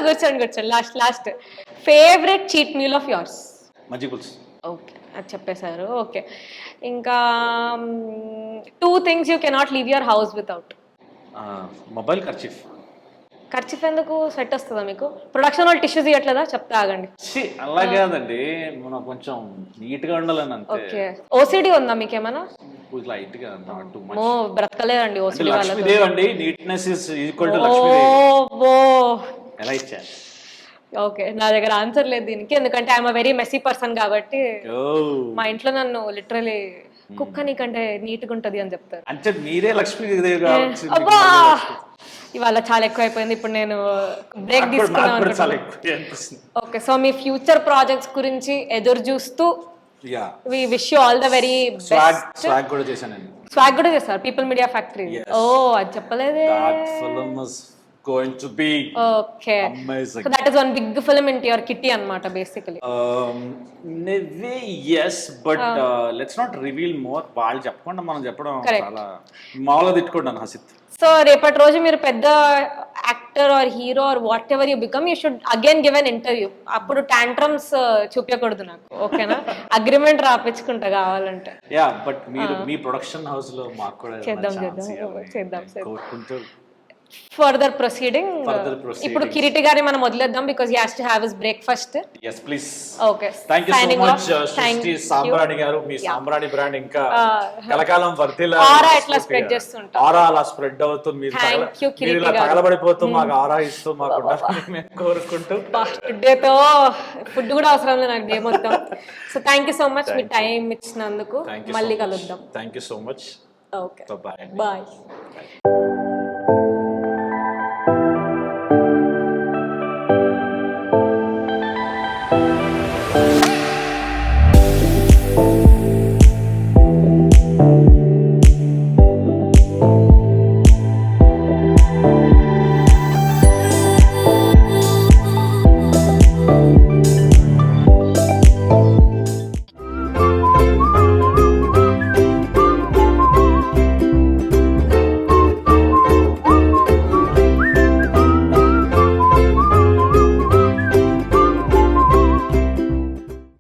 కూర్చోండి. Last favourite cheat meal of yours? మజ్జిగ పులుసు. ఓకే, అది చెప్పేశారు. ఓకే, ఇంకా 2 things you cannot leave your house without. Mobile, ఖర్చు ఎందుకు? సెట్ వస్తుందా మీకు? ప్రొడక్షన్ వాళ్ళు టిష్యూస్ ఇవ్వట్లేదా? చెప్తా ఆగండి. అలా కాదండి, మనం కొంచెం నీట్ గా ఉండాలని అంతే. ఓకే, ఓసిడి ఉందా మీకేమైనా? లైట్ గా, నాట్ టూ మచ్. బ్రతకలేదండి ఓసిడి వాళ్ళతో. లక్ష్మీదేవి అండి, neatness is equal to Lakshmidevi. ఎలా ఇచ్చారు? ఓకే, నా దగ్గర ఆన్సర్ లేదు దీనికి, ఎందుకంటే I'm a very messy person కాబట్టి. మా ఇంట్లో నన్ను లిటరలీ కుక్క నీకంటే నీట్ గా ఉంటది అని చెప్తారు. అంటే మీరే లక్ష్మీదేవి కావచ్చు. అబ్బా, ఇవాళ చాలా ఎక్కువ అయిపోయింది, ఇప్పుడు నేను బ్రేక్ తీసుకున్నాను. ఓకే, సో మీ ఫ్యూచర్ ప్రాజెక్ట్స్ గురించి ఎదురు చూస్తూ we wish you all the very best. Swag కూడా చేశానండి. స్వాగ్ కూడా చేస్తారు పీపుల్ మీడియా ఫ్యాక్టరీ. ఓ, అది చెప్పలేదే. Going to be okay amazing. So that is one big film into your kitty anamata basically. Yes, but let's not reveal more. వాళ్ళు చెప్పకుండా మనం చెప్పడం చాలా మామూలుగా తిట్టుకుంటాను హసిత్. సో రేపటి రోజు మీరు పెద్ద actor are hero or what ever you become, you should again give an interview. అప్పుడు టాంట్రమ్స్ చూపించకూడదు నాకు, ఓకేనా? అగ్రిమెంట్ రాపించుకుంటా కావాలంటే. యా, బట్ మీరు మీ ప్రొడక్షన్ హౌస్ లో మాకు కూడా చేద్దాం కోరుకుంటూ ఫర్దర్ ప్రొసీడింగ్. ఇప్పుడు కిరీటి గారిని మనం వదిలేద్దాం because he has to have his breakfast. yes please. Okay, thank you so much సృష్టి సాంబ్రాణి గారు. మీ సాంబ్రాణి బ్రాండ్ ఇంకా కలకాలం వర్తిలా. ఆరా ఎట్లా స్ప్రెడ్ చేస్తుంటాం, ఆరా అలా స్ప్రెడ్ అవుతుంది. మీరు ఇలా తగలబడిపోతూ మాకు ఆరా ఇస్తూ మాకు ఉండాలని మేము కోరుకుంటూ. టుడేతో ఫుడ్ కూడా అవసరం లేదు నాకు డే మొత్తం. So thank you so much మీ టైం ఇచ్చినందుకు. మళ్ళీ కలుద్దాం. Thank you so much. Okay, bye. Bye.